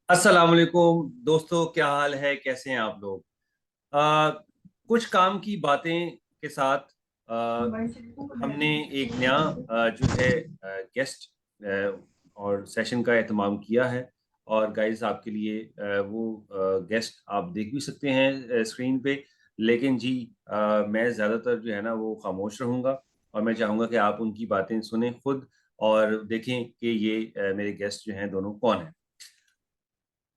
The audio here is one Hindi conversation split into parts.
अस्सलाम वालेकुम दोस्तों, क्या हाल है? कैसे हैं आप लोग? आ, कुछ काम की बातें के साथ आ, हमने एक नया जो है गेस्ट और सेशन का एहतमाम किया है। और गाइस, आपके लिए वो गेस्ट आप देख भी सकते हैं स्क्रीन पे। लेकिन जी, मैं ज़्यादातर जो है ना वो खामोश रहूँगा। और मैं चाहूँगा कि आप उनकी बातें सुनें खुद और देखें कि ये मेरे गेस्ट जो हैं दोनों कौन हैं।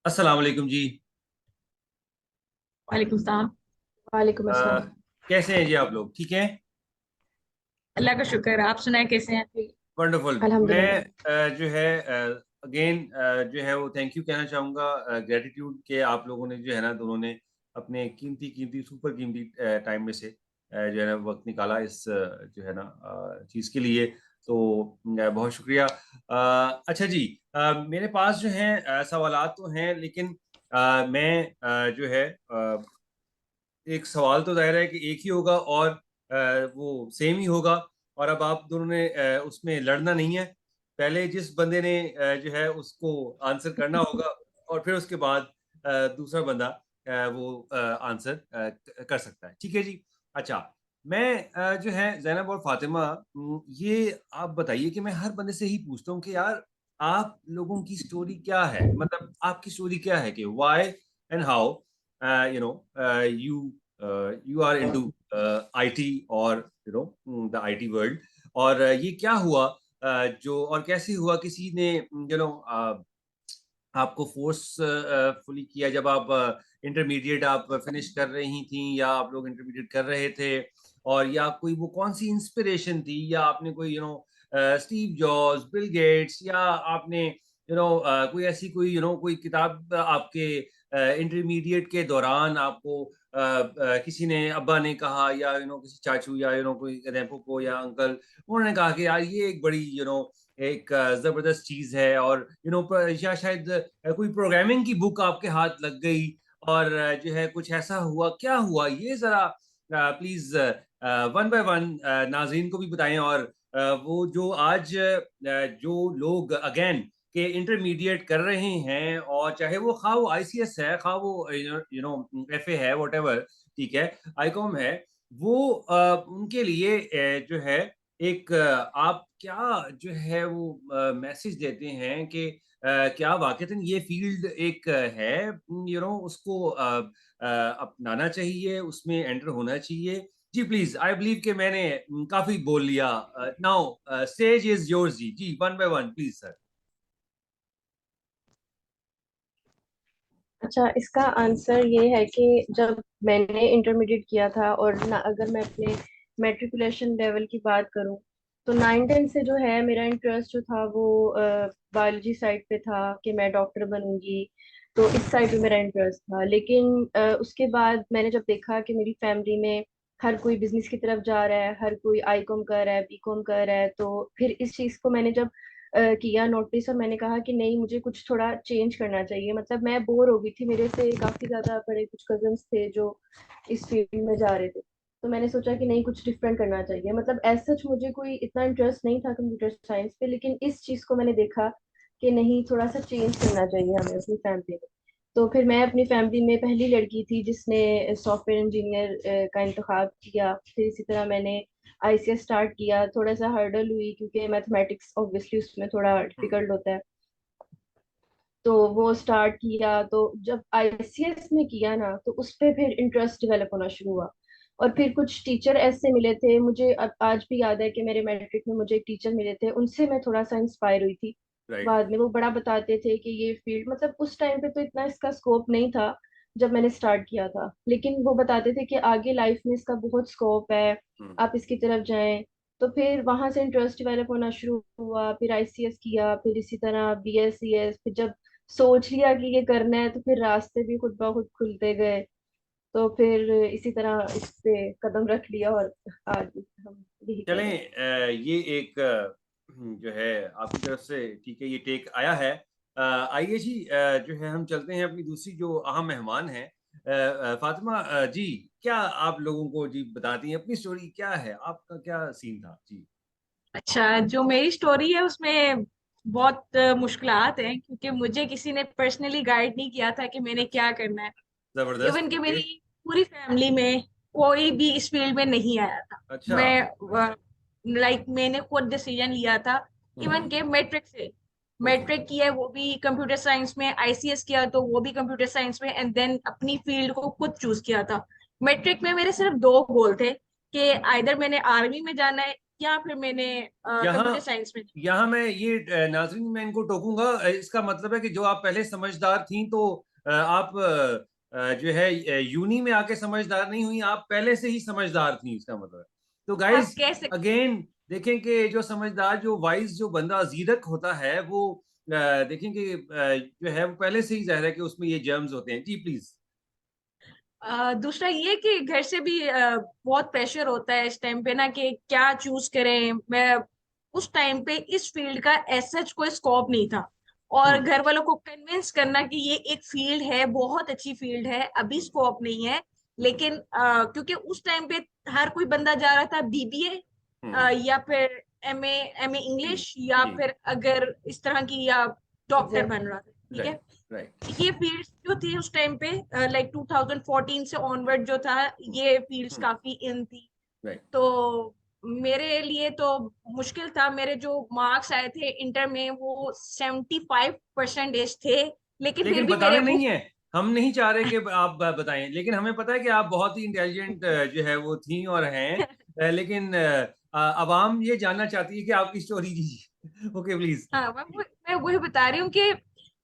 अस्सलाम वालेकुम जी। वालेकुम सलाम। वालेकुम अ, अस्सलाम। कैसे हैं जी? आप लोग ठीक हैं? अल्लाह का शुक्र है। आप सुनाए कैसे हैं? वंडरफुल। मैं अल्हम्दुलिल्लाह। जो है अगेन जो है वो थैंक यू कहना चाहूँगा, ग्रेटिट्यूड के आप लोगों ने जो है ना दोनों ने अपने कीमती कीमती सुपर कीमती टाइम में से जो है ना वक्त निकाला इस जो है ना चीज़ के लिए। तो बहुत शुक्रिया। अच्छा जी, मेरे पास जो हैं सवालात तो हैं, लेकिन मैं जो है एक सवाल तो ज़ाहिर है कि एक ही होगा और वो सेम ही होगा। और अब आप दोनों ने उसमें लड़ना नहीं है। पहले जिस बंदे ने जो है उसको आंसर करना होगा और फिर उसके बाद दूसरा बंदा वो आंसर कर सकता है। ठीक है जी। अच्छा, मैं जो है ज़ैनब और फातिमा, ये आप बताइए कि मैं हर बंदे से ही पूछता हूँ कि यार, आप लोगों की स्टोरी क्या है? मतलब आपकी स्टोरी क्या है कि why and how you know you you are into IT और the IT world। और ये क्या हुआ जो और कैसे हुआ? किसी ने आपको फोर्स फुली किया जब आप इंटरमीडिएट आप फिनिश कर रही थी, या आप लोग इंटरमीडिएट कर रहे थे? और या कोई वो कौन सी इंस्पिरेशन थी, या आपने कोई स्टीव जॉब्स, बिल गेट्स, या आपने कोई ऐसी कोई कोई किताब आपके इंटरमीडिएट के दौरान आपको किसी ने, अब्बा ने कहा, या किसी चाचू, या कोई अध्यापक या अंकल, उन्होंने कहा कि यार ये एक बड़ी एक जबरदस्त चीज है, और या शायद कोई प्रोग्रामिंग की बुक आपके हाथ लग गई, और जो है कुछ ऐसा हुआ? क्या हुआ ये जरा प्लीज वन बाय वन नाजरीन को भी बताएं। और वो जो आज जो लोग अगेन के इंटरमीडिएट कर रहे हैं, और चाहे वो खा वो आईसीएस है, खा वो एफए है, वट, ठीक है, आईकॉम है, वो उनके लिए जो है एक आप क्या जो है वो मैसेज देते हैं कि क्या वाकईतन ये फील्ड एक है, उसको अपनाना चाहिए, उसमें एंटर होना चाहिए? जी प्लीज, आई बिलीव कि मैंने काफी बोल लिया। नाउ स्टेज इज योर्स जी। जी, one by one please sir. अच्छा, इसका आंसर ये है कि जब मैंने इंटरमीडिएट किया था, और ना अगर मैं अपने मेट्रिकुलेशन लेवल की बात करूं, तो 9-10 से जो है मेरा इंटरेस्ट जो था वो बायोलॉजी साइड पे था कि मैं डॉक्टर बनूंगी। तो इस साइड पे मेरा इंटरेस्ट था। लेकिन उसके बाद मैंने जब देखा कि मेरी फैमिली में हर कोई बिजनेस की तरफ जा रहा है, हर कोई आईकॉम कर रहा है, बीकॉम कर रहा है, तो फिर इस चीज को मैंने जब किया नोटिस, और मैंने कहा कि नहीं, मुझे कुछ थोड़ा चेंज करना चाहिए। मतलब मैं बोर हो गई थी। मेरे से काफी ज्यादा बड़े कुछ कजन्स थे जो इस फील्ड में जा रहे थे। तो मैंने सोचा कि नहीं, कुछ डिफरेंट करना चाहिए। मतलब एज सच मुझे कोई इतना इंटरेस्ट नहीं था कंप्यूटर साइंस पे, लेकिन इस चीज को मैंने देखा कि नहीं, थोड़ा सा चेंज करना चाहिए हमें अपनी फैमिली में। तो फिर मैं अपनी फैमिली में पहली लड़की थी जिसने सॉफ्टवेयर इंजीनियर का इंतखाब किया। फिर इसी तरह मैंने आईसीएस स्टार्ट किया। थोड़ा सा हर्डल हुई क्योंकि मैथमेटिक्स ऑब्वियसली उसमें थोड़ा डिफिकल्ट होता है। तो वो स्टार्ट किया। तो जब आईसीएस में किया ना, तो उस पे फिर इंटरेस्ट डेवलप होना शुरू हुआ। और फिर कुछ टीचर ऐसे मिले थे मुझे, अब आज भी याद है कि मेरे मैट्रिक में मुझे एक टीचर मिले थे, उनसे मैं थोड़ा सा इंस्पायर हुई थी। राइट। बाद में वो बड़ा बताते थे कि ये फील्ड, मतलब उस टाइम पे तो इतना इसका स्कोप नहीं था जब मैंने स्टार्ट किया था, लेकिन वो बताते थे कि आगे लाइफ में इसका बहुत स्कोप है, आप इसकी तरफ जाएं। तो फिर वहां से इंटरेस्ट डेवलप होना शुरू हुआ। फिर आईसीएस किया, फिर इसी तरह बीएससीएस। फिर जब सोच लिया कि ये करना है, तो फिर रास्ते भी खुद ब खुद खुलते गए। तो फिर इसी तरह इस पे कदम रख लिया, और आज हम यही कर रहे हैं। चलें, ये एक जो है आपकी तरफ से ठीक है, ये टेक आया है। आइए जी, जो है हम चलते हैं अपनी दूसरी जो अहम मेहमान हैं, फातिमा जी। क्या आप लोगों को जी बताती हैं अपनी स्टोरी क्या है? आपका क्या सीन था जी? अच्छा, जो मेरी स्टोरी है उसमें बहुत मुश्किलात हैं, क्योंकि मुझे किसी ने पर्सनली गाइड नहीं किया था कि मैंने क्या करना है। इवन जबरदस्त। कि ओके। मेरी पूरी फैमिली में कोई भी इस फील्ड में नहीं आया था। अच्छा। मैं मैंने खुद डिसीजन लिया था। इवन के मैट्रिक से, ओके। मैट्रिक किया है वो भी कंप्यूटर साइंस में, आईसीएस किया तो वो भी कंप्यूटर साइंस में, एंड देन अपनी फील्ड को खुद चूज किया था। मैट्रिक में मेरे सिर्फ दो गोल थे कि आइदर मैंने आर्मी में जाना है या फिर मैंने यहाँ कंप्यूटर साइंस में। यहाँ मैं ये नाजरीन, मैं इनको टोकूंगा। इसका मतलब है कि जो आप पहले समझदार थी, तो आप जो है यूनी में आके समझदार नहीं हुई, आप पहले से ही समझदार थी, इसका मतलब है। तो आप गाइस, कह सकते हैं। अगेन देखें कि जो समझदार, जो वाइज, जो बंदा जीरक होता है, वो देखें कि जो है वो पहले से ही जाहिर है कि उसमें ये जर्म्स होते हैं। जी प्लीज। दूसरा ये कि घर से भी बहुत प्रेशर होता है इस टाइम पे ना, कि क्या चूज करें। मैं उस टाइम पे इस फील्ड का एज सच कोई स्कोप नहीं था, और हम्म। घर वालों को कन्विंस करना कि ये एक फील्ड है, बहुत अच्छी फील्ड है, अभी हम्म। स्कोप नहीं है। हम्म। लेकिन क्योंकि उस टाइम पे हर कोई बंदा जा रहा था बीबीए, हम्म। या फिर एमए, एमए जी। इंग्लिश, या जी। फिर अगर इस तरह की, या डॉक्टर एग्जैक्ट। बन रहा था। ठीक है। राइट। राइट। ये फील्ड्स जो थी उस टाइम पे, लाइक 2014 से ऑनवर्ड जो था, ये फील्ड्स हम्म। काफी इन थी। राइट। तो मेरे लिए तो मुश्किल था। मेरे जो मार्क्स आए थे इंटर में वो 75% थे, लेकिन फिर लेकिन भी मेरे बताने मुंह। नहीं है, हम नहीं चाह रहे कि आप बताएं, लेकिन हमें पता है कि आप बहुत ही इंटेलिजेंट जो है वो थी और हैं। लेकिन अवाम ये जानना चाहती है कि आपकी स्टोरी जी। Okay please. हाँ, मैं वही बता रही हूँ कि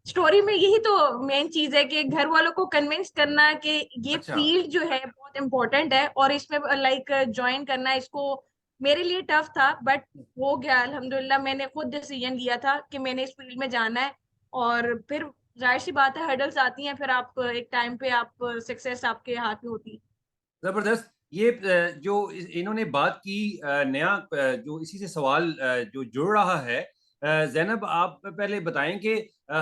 स्टोरी में यही तो मेन चीज है कि घर वालों को कन्विंस करना कि ये अच्छा। फील्ड जो है बहुत इंपॉर्टेंट है, और इसमें लाइक ज्वाइन करना इसको मेरे लिए टफ था, बट हो गया अल्हम्दुलिल्लाह। मैंने खुद डिसीजन लिया था कि मैंने इस फील्ड में जाना है, और फिर जाहिर सी बात है हर्डल्स आती हैं, फिर आप एक टाइम पे आप सक्सेस आपके हाथ में होती है। जबरदस्त। ये जो इन्होंने बात की, नया जो इसी से सवाल जो जुड़ रहा है, जैनब, आप पहले बताएं कि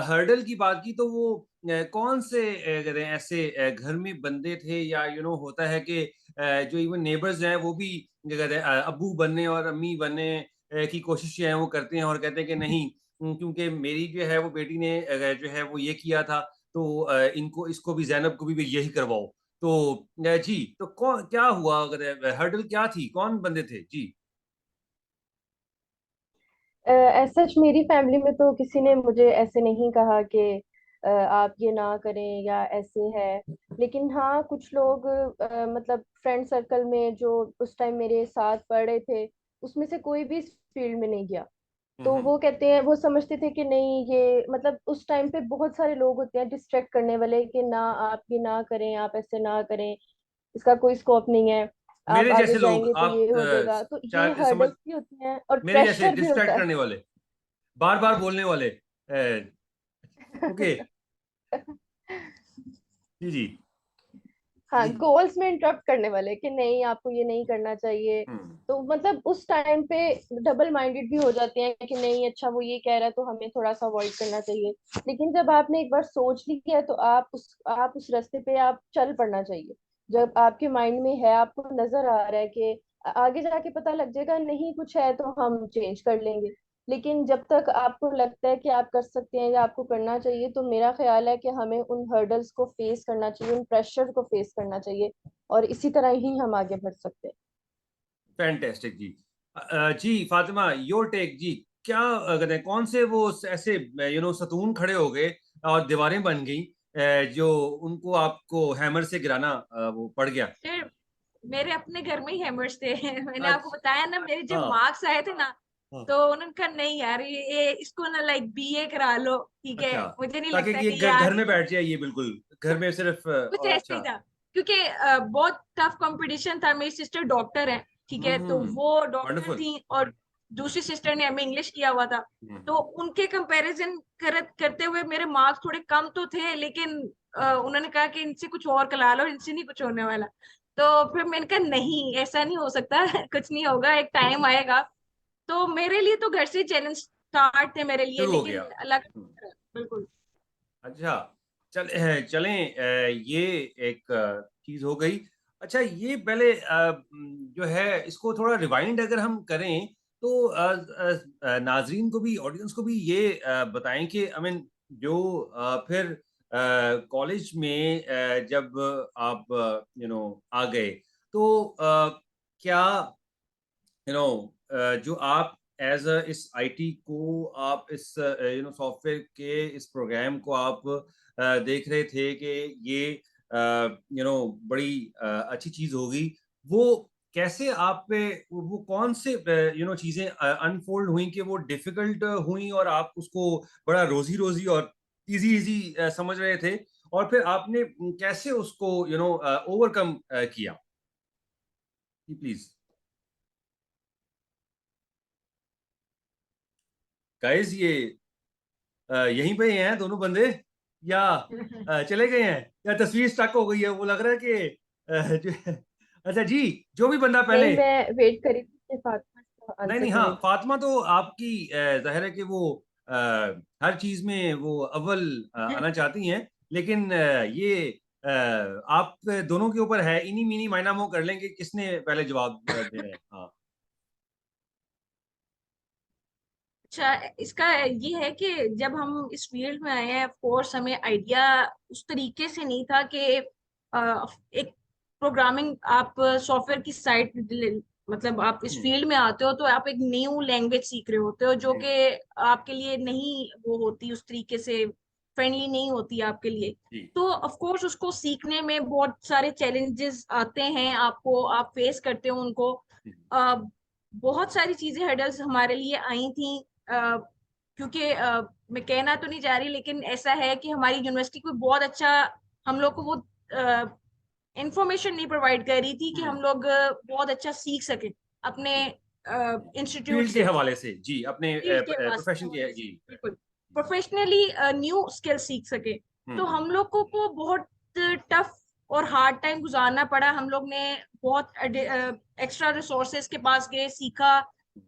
हर्डल की बात की, तो वो कौन से कहते हैं ऐसे घर में बंदे थे, या होता है कि जो इवन नेबर्स हैं वो भी क्या कहते हैं, अब्बू बनने और अम्मी बनने की कोशिश हैं वो करते हैं, और कहते हैं कि नहीं, क्योंकि मेरी जो है वो बेटी ने जो है वो ये किया था, तो इनको इसको भी, जैनब को भी यही करवाओ। तो जी, तो कौन, क्या हुआ, अगर हर्डल क्या थी, कौन बंदे थे जी? एज सच मेरी फैमिली में तो किसी ने मुझे ऐसे नहीं कहा कि आप ये ना करें या ऐसे है। लेकिन हाँ, कुछ लोग मतलब फ्रेंड सर्कल में जो उस टाइम मेरे साथ पढ़ रहे थे, उसमें से कोई भी इस फील्ड में नहीं गया। तो हम्म। वो कहते हैं, वो समझते थे कि नहीं, ये मतलब उस टाइम पे बहुत सारे लोग होते हैं डिस्ट्रैक्ट करने वाले कि ना, आप ये ना करें, आप ऐसे ना करें, इसका कोई स्कोप नहीं है, आप मेरे आगे जैसे लोग, जाएंगे तो आप ये हो जाएगा। तो ये समझ, हर्डल्स भी होती हैं और मेरे जैसे प्रेशर भी डिस्ट्रैक्ट होता करने वाले, बार बार बोलने वाले। ओके। है। जी जी। हाँ, जी। गोल्स में इंटरप्ट करने वाले कि नहीं, आपको ये नहीं करना चाहिए। हम्म। तो मतलब उस टाइम पे डबल माइंडेड भी हो जाते हैं कि नहीं, अच्छा वो ये कह रहा है तो हमें थोड़ा सा अवॉइड करना चाहिए। लेकिन जब आपने एक बार सोच लिया है तो आप उस रास्ते पे आप चल पड़ना चाहिए। जब आपके माइंड में है, आपको नजर आ रहा है कि आगे जाके पता लग जाएगा, नहीं कुछ है तो हम चेंज कर लेंगे। लेकिन जब तक आपको लगता है कि आप कर सकते हैं या आपको करना चाहिए, तो मेरा ख्याल है कि हमें उन हर्डल्स को फेस करना चाहिए, उन प्रेशर को फेस करना चाहिए, और इसी तरह ही हम आगे बढ़ सकते हैं। फैंटेस्टिक जी। जी फातिमा, योर टेक जी। क्या कहते हैं, कौन से वो ऐसे सतून खड़े हो गए और दीवारें बन गई, जो उनको आपको हैमर से गिराना वो पड़ गया? फिर मेरे अपने घर में ही हैमर्स थे। मैंने आपको अच्छा। बताया ना, मेरे जब हाँ। मार्क्स आए थे ना, हाँ। तो उन्होंने कहा नहीं यार, ये इसको ना लाइक बीए करा लो, ठीक है, अच्छा, मुझे नहीं ताकि लगता ये कि ये घर आगे। में बैठ जाए, ये बिल्कुल घर में सिर्फ कुछ और ऐसे अच्छा। ही था, क्योंकि बहुत टफ कंपटीशन था। मेरी सिस्टर डॉक्टर है, ठीक है, तो हम्म। वो डॉक्टर वंडरफुल। थी, और दूसरी सिस्टर ने एमए इंग्लिश किया हुआ था। तो उनके कंपैरिजन करते हुए मेरे मार्क्स थोड़े कम तो थे, लेकिन उन्होंने कहा कि इनसे कुछ और करा लो, इनसे नहीं कुछ होने वाला। तो फिर मैंने कहा नहीं, ऐसा नहीं हो सकता। कुछ नहीं होगा, एक टाइम आएगा। तो मेरे लिए तो घर से चैलेंज स्टार्ट थे मेरे लिए, शुरू हो गया। लेकिन अल्लाह का शुक्र है, बिल्कुल। अच्छा। चलें, ये एक चीज हो गई। अच्छा, ये पहले जो है इसको थोड़ा रिवाइंड अगर हम करें, तो नाजरीन को भी, ऑडियंस को भी ये बताएं कि आई मीन जो फिर कॉलेज में जब आप आ गए, तो क्या जो आप एज अ इस आईटी को, आप इस सॉफ्टवेयर के इस प्रोग्राम को आप देख रहे थे कि ये बड़ी अच्छी चीज होगी, वो कैसे आप पे वो कौन से चीजें अनफोल्ड हुई कि वो डिफिकल्ट हुई और आप उसको बड़ा रोजी रोजी और इजी इजी समझ रहे थे, और फिर आपने कैसे उसको ओवरकम किया? प्लीज गाइस, ये यहीं पे ही हैं दोनों बंदे, या चले गए हैं, या तस्वीर स्टक हो गई है? वो लग रहा है कि अच्छा जी, जो भी बंदा पहले। नहीं, मैं वेट करी थी कि फातिमा इसका नहीं आंसर नहीं, हाँ, करेगी। फातिमा तो आपकी जाहिर है कि वो अ, हर चीज में वो अव्वल आना चाहती हैं, लेकिन ये आप दोनों के ऊपर है, इनी मीनी माइना मो कर लेंगे किसने पहले जवाब देना है। हाँ। अच्छा, इसका ये है कि जब हम इस फील्ड में आए हैं, ऑफ कोर्स हमें आइडिया उस तरीके से नहीं था कि एक प्रोग्रामिंग, आप सॉफ्टवेयर की साइट, मतलब आप इस हम्म, फील्ड में आते हो तो आप एक न्यू लैंग्वेज सीख रहे होते हो जो जी कि आपके लिए नहीं वो होती, उस तरीके से फ्रेंडली नहीं होती आपके लिए। जी। तो ऑफ कोर्स उसको सीखने में बहुत सारे चैलेंजेस आते हैं, आपको आप फेस करते हो उनको। अ, बहुत सारी चीजें, हर्डल्स हमारे लिए आई थी, क्योंकि मैं कहना तो नहीं जा रही, लेकिन ऐसा है कि हमारी यूनिवर्सिटी को बहुत अच्छा, हम लोग को वो इंफॉर्मेशन नहीं प्रोवाइड कर रही थी कि हम्म, हम लोग बहुत अच्छा सीख सके अपने इंस्टीट्यूट फील्ड के से, हवाले से, जी, अपने फील्ड के प्रोफेशन के, हवाले से, जी। बिल्कुल प्रोफेशनली न्यू स्किल सीख सके। तो हम्म, हम लोग को बहुत टफ और हार्ड टाइम गुजारना पड़ा। हम लोग ने बहुत एक्स्ट्रा रिसोर्सेज के पास गए, सीखा,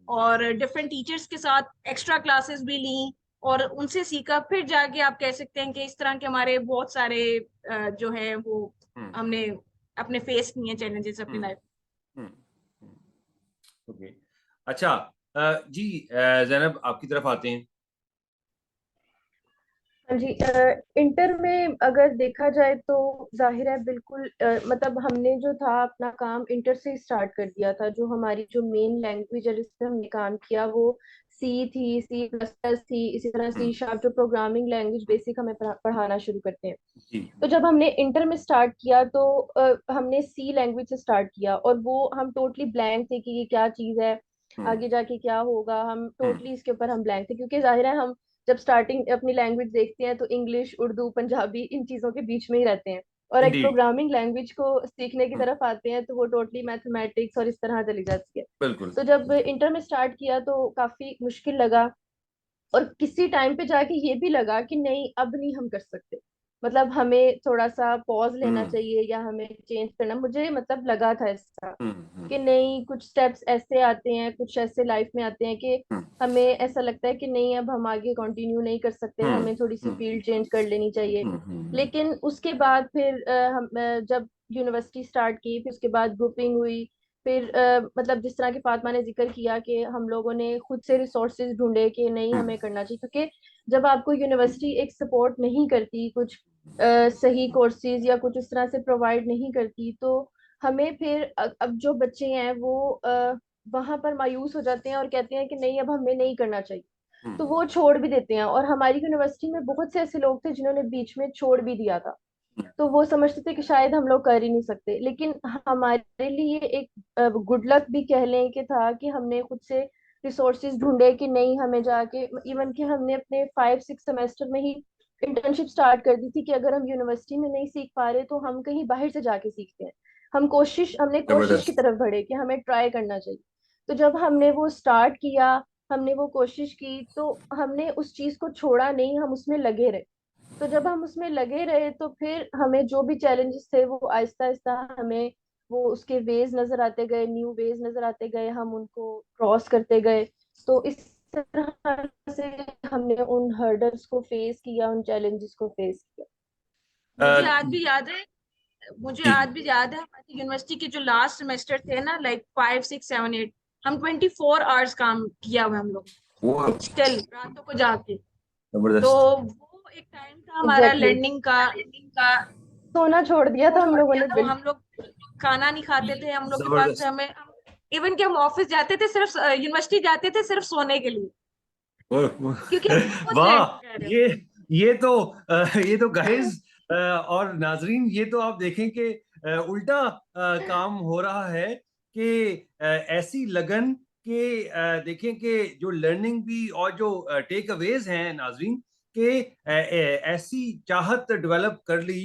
और डिफरेंट टीचर्स के साथ एक्स्ट्रा क्लासेस भी ली और उनसे सीखा, फिर जाके आप कह सकते हैं कि इस तरह के हमारे बहुत सारे जो है वो हम्म, हमने अपने फेस किए चैलेंजेस अपनी हम्म, लाइफ। हम्म, ओके। अच्छा, जी, जैनब आपकी तरफ आते हैं। हाँ जी, इंटर में अगर देखा जाए तो जाहिर है बिल्कुल, मतलब हमने जो था अपना काम इंटर से ही स्टार्ट कर दिया था। जो हमारी जो मेन लैंग्वेज है जिस पे हमने काम किया वो सी थी, सी प्लस प्लस थी, इसी तरह हम्म, सी शार्प जो प्रोग्रामिंग लैंग्वेज बेसिक हमें पढ़ाना शुरू करते हैं। जी। तो जब हमने इंटर में स्टार्ट किया तो हमने सी लैंग्वेज से स्टार्ट किया, और वो हम टोटली ब्लैंक थे कि ये क्या चीज़ है, हम्म, आगे जाके क्या होगा। हम हम्म, टोटली इसके ऊपर हम ब्लैंक थे, क्योंकि जाहिर है हम जब स्टार्टिंग अपनी लैंग्वेज देखते हैं तो इंग्लिश, उर्दू, पंजाबी इन चीज़ों के बीच में ही रहते हैं, और एक इंडीड। प्रोग्रामिंग लैंग्वेज को सीखने की तरफ आते हैं तो वो टोटली मैथमेटिक्स और इस तरह चली जाती है। बिल्कुल। तो जब इंटर में स्टार्ट किया तो काफी मुश्किल लगा, और किसी टाइम पे जाके ये भी लगा कि नहीं, अब नहीं हम कर सकते, मतलब हमें थोड़ा सा पॉज लेना हम्म, चाहिए या हमें चेंज करना, मुझे मतलब लगा था ऐसा हम्म, कि नहीं, कुछ स्टेप्स ऐसे आते हैं, कुछ ऐसे लाइफ में आते हैं कि हम्म, हमें ऐसा लगता है कि नहीं, अब हम आगे कंटिन्यू नहीं कर सकते, हम्म, हमें थोड़ी सी हम्म, फील्ड चेंज कर लेनी चाहिए। हम्म, हम्म, लेकिन उसके बाद फिर जब यूनिवर्सिटी स्टार्ट की, फिर उसके बाद ग्रुपिंग हुई, फिर मतलब जिस तरह की फातिमा ने जिक्र किया कि हम लोगों ने खुद से रिसोर्सेज ढूंढे कि नहीं, हम्म, हमें करना चाहिए, क्योंकि जब आपको यूनिवर्सिटी एक सपोर्ट नहीं करती, कुछ सही कोर्सेज या कुछ इस तरह से प्रोवाइड नहीं करती, तो हमें फिर अब जो बच्चे हैं वो वहां पर मायूस हो जाते हैं और कहते हैं कि नहीं, अब हमें नहीं करना चाहिए, तो हम्म, वो छोड़ भी देते हैं। और हमारी यूनिवर्सिटी में बहुत से ऐसे लोग थे जिन्होंने बीच में छोड़ भी दिया था, तो वो समझते थे कि शायद हम लोग कर ही नहीं सकते। लेकिन हमारे लिए एक गुड लक भी कह लें कि था कि हमने खुद से रिसोर्सेज ढूंढे कि नहीं, हमें जाके इवन कि हमने अपने 5-6 सेमेस्टर में ही इंटर्नशिप स्टार्ट कर दी थी कि अगर हम यूनिवर्सिटी में नहीं सीख पा रहे तो हम कहीं बाहर से जाके सीखते हैं। हमने कोशिश की जबरदस्त। तरफ बढ़े कि हमें ट्राई करना चाहिए। तो जब हमने वो स्टार्ट किया, हमने वो कोशिश की, तो हमने उस चीज को छोड़ा नहीं, हम उसमें लगे रहे। तो जब हम उसमें लगे रहे तो फिर हमें जो भी चैलेंजेस थे वो आहिस्ता आहिस्ता हमें वो उसके वेज नजर आते गए, न्यू वेज नजर आते गए, हम उनको क्रॉस करते गए। तो इस तरह से हमने उन हर्डल्स को फेस किया, उन चैलेंजेस को फेस किया। मुझे अ, आज भी याद है, मुझे जी। आज भी याद है हमारी यूनिवर्सिटी के जो लास्ट सेमेस्टर थे ना, लाइक 5, 6, 7, 8, हम 24 आवर्स काम किया हुआ हम लोग, वो स्टिल रातों को जाके। तो जबरदस्त। वो एक टाइम था हमारा एग्जैक्टली लर्निंग का। सोना छोड़ दिया था हम लोगों ने तो हम लोग खाना नहीं खाते थे, हम लोग के पास जबरदस्त। हमें इवन कि हम ऑफिस जाते थे सिर्फ यूनिवर्सिटी जाते थे सिर्फ सोने के लिए, क्योंकि हम खुद लर्निंग वाह। कर रहे ये ये तो ये तो गाइस और नाजरीन, ये तो आप देखें कि उल्टा काम हो रहा है कि ऐसी लगन कि देखें कि जो लर्निंग भी और जो टेक अवेज हैं नाजरीन, कि ऐसी चाहत डेवलप कर ली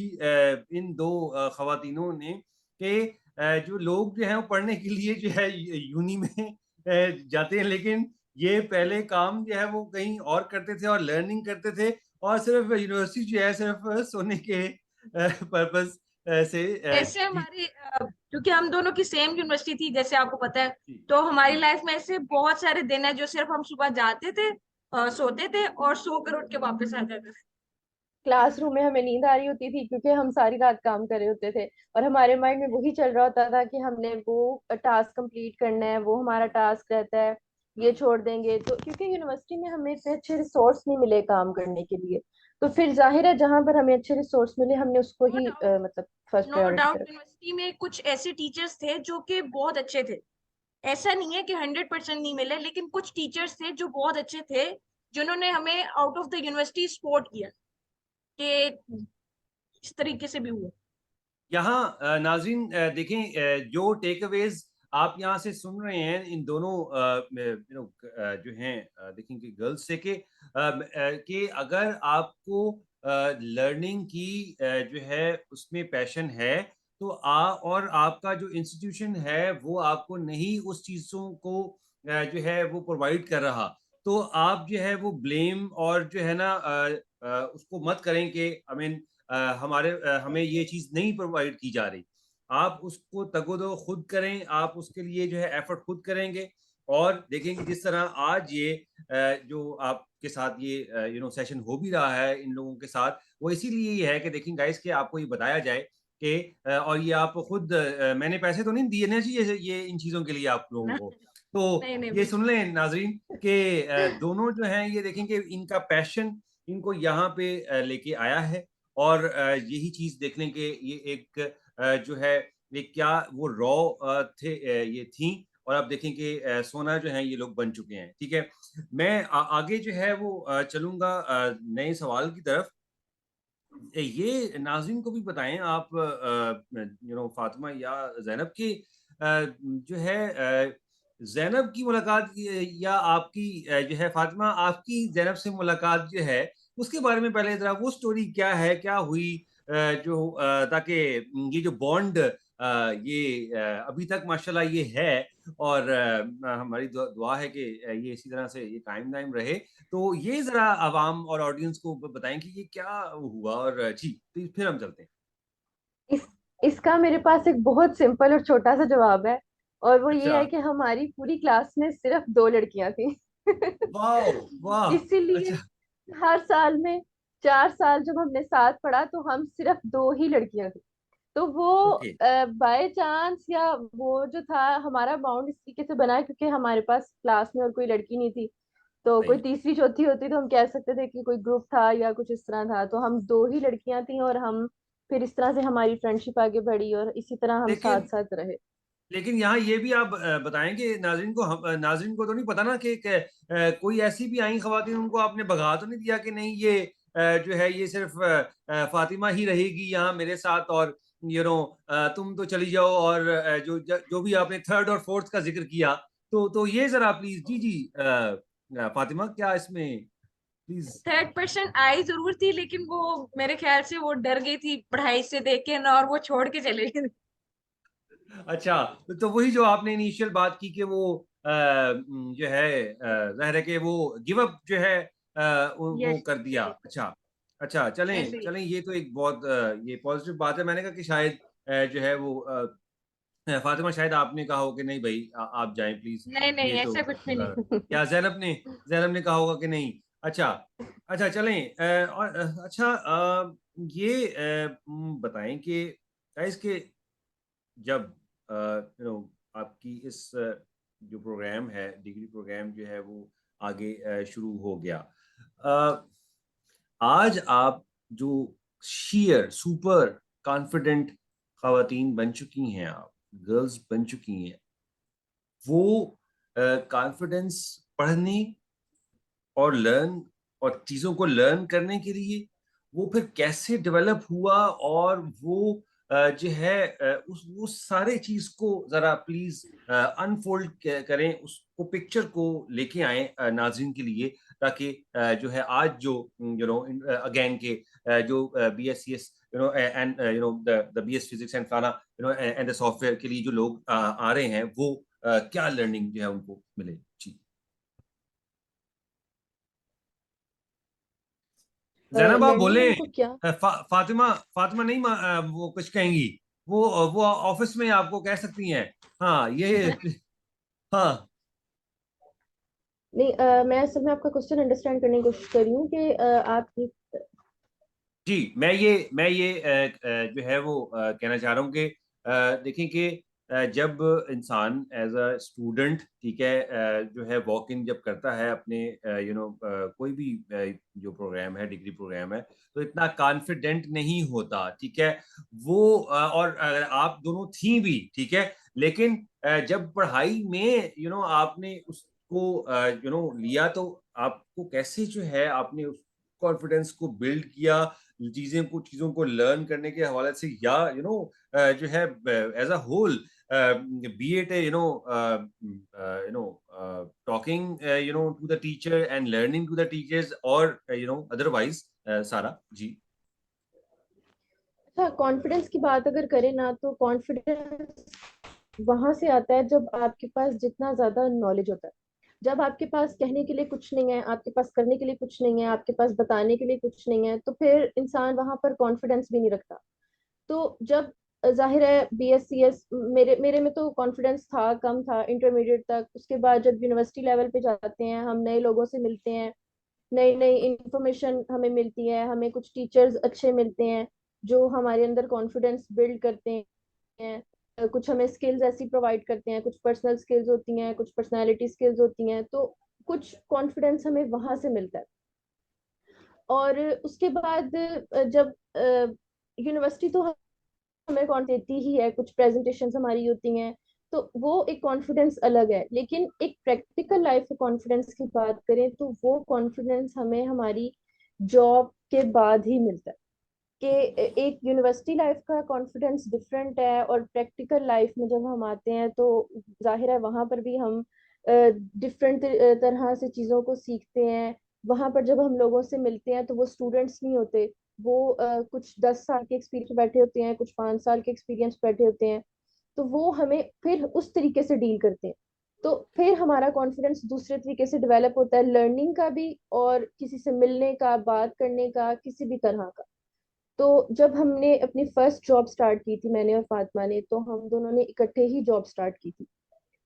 इन दो खवातीनों ने कि जो लोग जो हैं वो पढ़ने के लिए जो है यूनी में जाते हैं, लेकिन ये पहले काम जो है वो कहीं और करते थे और लर्निंग करते थे, और सिर्फ यूनिवर्सिटी जो है सिर्फ सोने के पर्पस से ऐसे थी। हमारी क्योंकि हम दोनों की सेम यूनिवर्सिटी थी जैसे आपको पता है, जी, तो हमारी जी। लाइफ में ऐसे बहुत सारे दिन है जो सिर्फ हम सुबह जाते थे, सोते थे और सो कर उठ के वापस आ जाते थे। क्लासरूम में हमें नींद आ रही होती थी क्योंकि हम सारी रात काम कर रहे होते थे और हमारे माइंड में वही चल रहा होता था कि हमने वो टास्क कंप्लीट करना है, वो हमारा टास्क रहता है, ये छोड़ देंगे तो, क्योंकि यूनिवर्सिटी में हमें इतने अच्छे रिसोर्स नहीं मिले काम करने के लिए। तो फिर जाहिर है जहां पर हमें अच्छे रिसोर्स मिले हमने उसको नो ही डाउट, मतलब फर्स्ट नो प्रायोरिटी डाउट पे रखा। यूनिवर्सिटी में कुछ ऐसे टीचर्स थे जो कि बहुत अच्छे थे। ऐसा नहीं है कि 100% नहीं मिले, लेकिन कुछ टीचर्स थे जो बहुत अच्छे थे, जिन्होंने हमें out of the university support किया कि इस तरीके से भी हुआ। यहाँ नाज़रीन देखें जो टेक अवेज आप यहाँ से सुन रहे हैं इन दोनों जो हैं देखेंगे गर्ल्स से कि अगर आपको लर्निंग की जो है उसमें पैशन है, तो और आपका जो इंस्टीट्यूशन है वो आपको नहीं उस चीज़ों को जो है वो प्रोवाइड कर रहा, तो आप जो है वो ब्लेम और जो है ना उसको मत करें कि आई मीन हमें ये चीज़ नहीं प्रोवाइड की जा रही। आप उसको तगोदो खुद करें, आप उसके लिए जो है एफर्ट खुद करेंगे और देखेंगे जिस तरह आज ये जो आपके साथ ये सेशन हो भी रहा है इन लोगों के साथ, वो इसीलिए ही है कि देखें गाइस कि आपको ये बताया जाए कि और ये आप खुद मैंने पैसे तो नहीं दिए ना जी ये इन चीज़ों के लिए आप लोगों को। तो नहीं नहीं ये बिल्कुल। सुन लें नाज़रीन कि दोनों जो हैं ये देखें कि इनका पैशन इनको यहाँ पे लेके आया है, और यही चीज़ देखने के ये एक जो है ये क्या वो रॉ थे ये थी, और अब देखें कि सोना जो है ये लोग बन चुके हैं। ठीक है, मैं आगे जो है वो चलूंगा नए सवाल की तरफ। ये नाज़रीन को भी बताएं आप फातिमा या ज़ैनब की जो है ज़ैनब की मुलाकात या आपकी जो है फातिमा आपकी ज़ैनब से मुलाकात जो है उसके बारे में पहले ज़रा वो स्टोरी क्या है, क्या हुई ताकि ये जो बॉन्ड ये अभी तक माशाल्लाह ये है, और हमारी दुआ है कि ये इसी तरह से ये कायम दायम रहे। तो ये ज़रा अवाम और ऑडियंस को ब बताएँ कि ये क्या हुआ, और जी, तो फिर हम चलते हैं। इस इसका मेरे पास एक बहुत सिंपल और छोटा सा जवाब है, और वो ये अच्छा, है कि हमारी पूरी क्लास में सिर्फ दो लड़कियां थी। वाओ! वाह! इसीलिए अच्छा, हर साल में 4 साल जब हमने साथ पढ़ा तो हम सिर्फ दो ही लड़कियां थी। तो वो ओके, बाय चांस या वो जो था हमारा बाउंड इस तरीके से बना है क्योंकि हमारे पास क्लास में और कोई लड़की नहीं थी। तो कोई सही। तीसरी चौथी होती तो हम कह सकते थे कि कोई ग्रुप था या कुछ इस तरह था, तो हम दो ही लड़कियां थी और हम फिर इस तरह से हमारी फ्रेंडशिप आगे बढ़ी और इसी तरह हम साथ लेकिन साथ रहे। लेकिन यहाँ ये भी आप बताएँ कि नाज़रीन को तो नहीं पता ना कि कोई ऐसी भी आई ख़वातीन उनको आपने भगा तो नहीं दिया कि नहीं ये जो है ये सिर्फ़ फ़ातिमा ही रहेगी यहाँ मेरे साथ, और तुम तो चली जाओ, और जो भी आपने थर्ड और फोर्थ का ज़िक्र किया, तो ये ज़रा प्लीज़ जी, जी फ़ातिमा क्या इसमें प्लीज़। थर्ड पर्सन आई जरूर थी, लेकिन वो मेरे ख्याल से वो डर गई थी पढ़ाई से देख के ना, और वो छोड़ के चले गई। अच्छा, तो वही जो आपने इनिशियल बात की कि वो जो है ज़ाहिर है कि वो गिव अप जो है वो यस कर दिया। अच्छा, अच्छा चलें, ऐसे ही। चलें ये तो एक बहुत ये पॉज़िटिव बात है। मैंने कहा कि शायद जो है वो फ़ातिमा शायद आपने कहा हो कि नहीं भई आप जाएँ प्लीज़, नहीं नहीं ये तो ऐसा कुछ भी नहीं। या ज़ैनब ने कहा होगा कि नहीं? अच्छा, अच्छा चलें और अच्छा ये बताएँ कि गाइस के जब आपकी इस जो प्रोग्राम है, डिग्री प्रोग्राम जो है वो आगे शुरू हो गया। अ, आज आप जो शेयर सुपर कॉन्फिडेंट खवातीन बन चुकी हैं, आप गर्ल्स बन चुकी हैं, वो कॉन्फिडेंस पढ़ने और लर्न और चीजों को लर्न करने के लिए वो फिर कैसे डेवलप हुआ, और वो जो है वो सारे चीज को जरा प्लीज अनफोल्ड करें, उसको पिक्चर को लेके आए नाजरीन के लिए, ताकि जो है आज जो अगेन के जो BSc and the BS physics and फाना एंड द सॉफ्टवेयर के लिए जो लोग आ रहे हैं, वो क्या लर्निंग जो है उनको मिले। जी जैनब आप लर्निंग बोले। उनको क्या। फातिमा फातिमा नहीं वो कुछ कहेंगी, वो ऑफिस में आपको कह सकती हैं। हाँ ये हाँ नहीं, मैं असल में आपका क्वेश्चन अंडरस्टैंड करने की कोशिश कर रही हूँ कि आप जी, मैं ये जो है वो कहना चाह रहा हूँ कि देखें कि जब इंसान एज अ स्टूडेंट, ठीक है, जो है वॉक इन जब करता है अपने कोई भी जो प्रोग्राम है, डिग्री प्रोग्राम है, तो इतना कॉन्फिडेंट नहीं होता, ठीक है। वो और अगर आप दोनों थी भी, ठीक है, लेकिन जब पढ़ाई में आपने उसको लिया, तो आपको कैसे जो है आपने उस कॉन्फिडेंस को बिल्ड किया, चीजों को लर्न करने के हवाले से, या जो है as a whole, be it talking to the teacher and learning to the teachers, और अदरवाइज सारा जी। अच्छा, कॉन्फिडेंस की बात अगर करें ना, तो कॉन्फिडेंस वहां से आता है जब आपके पास जितना ज्यादा नॉलेज होता है। जब आपके पास कहने के लिए कुछ नहीं है, आपके पास करने के लिए कुछ नहीं है, आपके पास बताने के लिए कुछ नहीं है, तो फिर इंसान वहां पर कॉन्फिडेंस भी नहीं रखता। तो जब जाहिर है BScs मेरे मेरे में तो कॉन्फिडेंस था, कम था इंटरमीडिएट तक। उसके बाद जब यूनिवर्सिटी लेवल पे जाते हैं, हम नए लोगों से मिलते हैं, नई नई इंफॉर्मेशन हमें मिलती है, हमें कुछ टीचर्स अच्छे मिलते हैं जो हमारे अंदर कॉन्फिडेंस बिल्ड करते हैं। कुछ हमें स्किल्स ऐसी प्रोवाइड करते हैं, कुछ पर्सनल स्किल्स होती हैं, कुछ पर्सनालिटी स्किल्स होती हैं, तो कुछ कॉन्फिडेंस हमें वहां से मिलता है। और उसके बाद जब यूनिवर्सिटी तो हमें कौन देती ही है, कुछ प्रेजेंटेशंस हमारी होती हैं, तो वो एक कॉन्फिडेंस अलग है। लेकिन एक प्रैक्टिकल लाइफ के कॉन्फिडेंस की बात करें, तो वो कॉन्फिडेंस हमें हमारी जॉब के बाद ही मिलता है। कि एक यूनिवर्सिटी लाइफ का कॉन्फिडेंस डिफरेंट है, और प्रैक्टिकल लाइफ में जब हम आते हैं तो जाहिर है वहां पर भी हम डिफरेंट तरह से चीज़ों को सीखते हैं। वहां पर जब हम लोगों से मिलते हैं तो वो स्टूडेंट्स नहीं होते, वो कुछ 10 साल के एक्सपीरियंस बैठे होते हैं, कुछ 5 साल के एक्सपीरियंस बैठे होते हैं। तो वो हमें फिर उस तरीके से डील करते हैं। तो फिर हमारा कॉन्फिडेंस दूसरे तरीके से डेवलप होता है, लर्निंग का भी और किसी से मिलने का, बात करने का, किसी भी तरह का। तो जब हमने अपनी फर्स्ट जॉब स्टार्ट की थी, मैंने और फातिमा ने, तो हम दोनों ने इकट्ठे ही जॉब स्टार्ट की थी।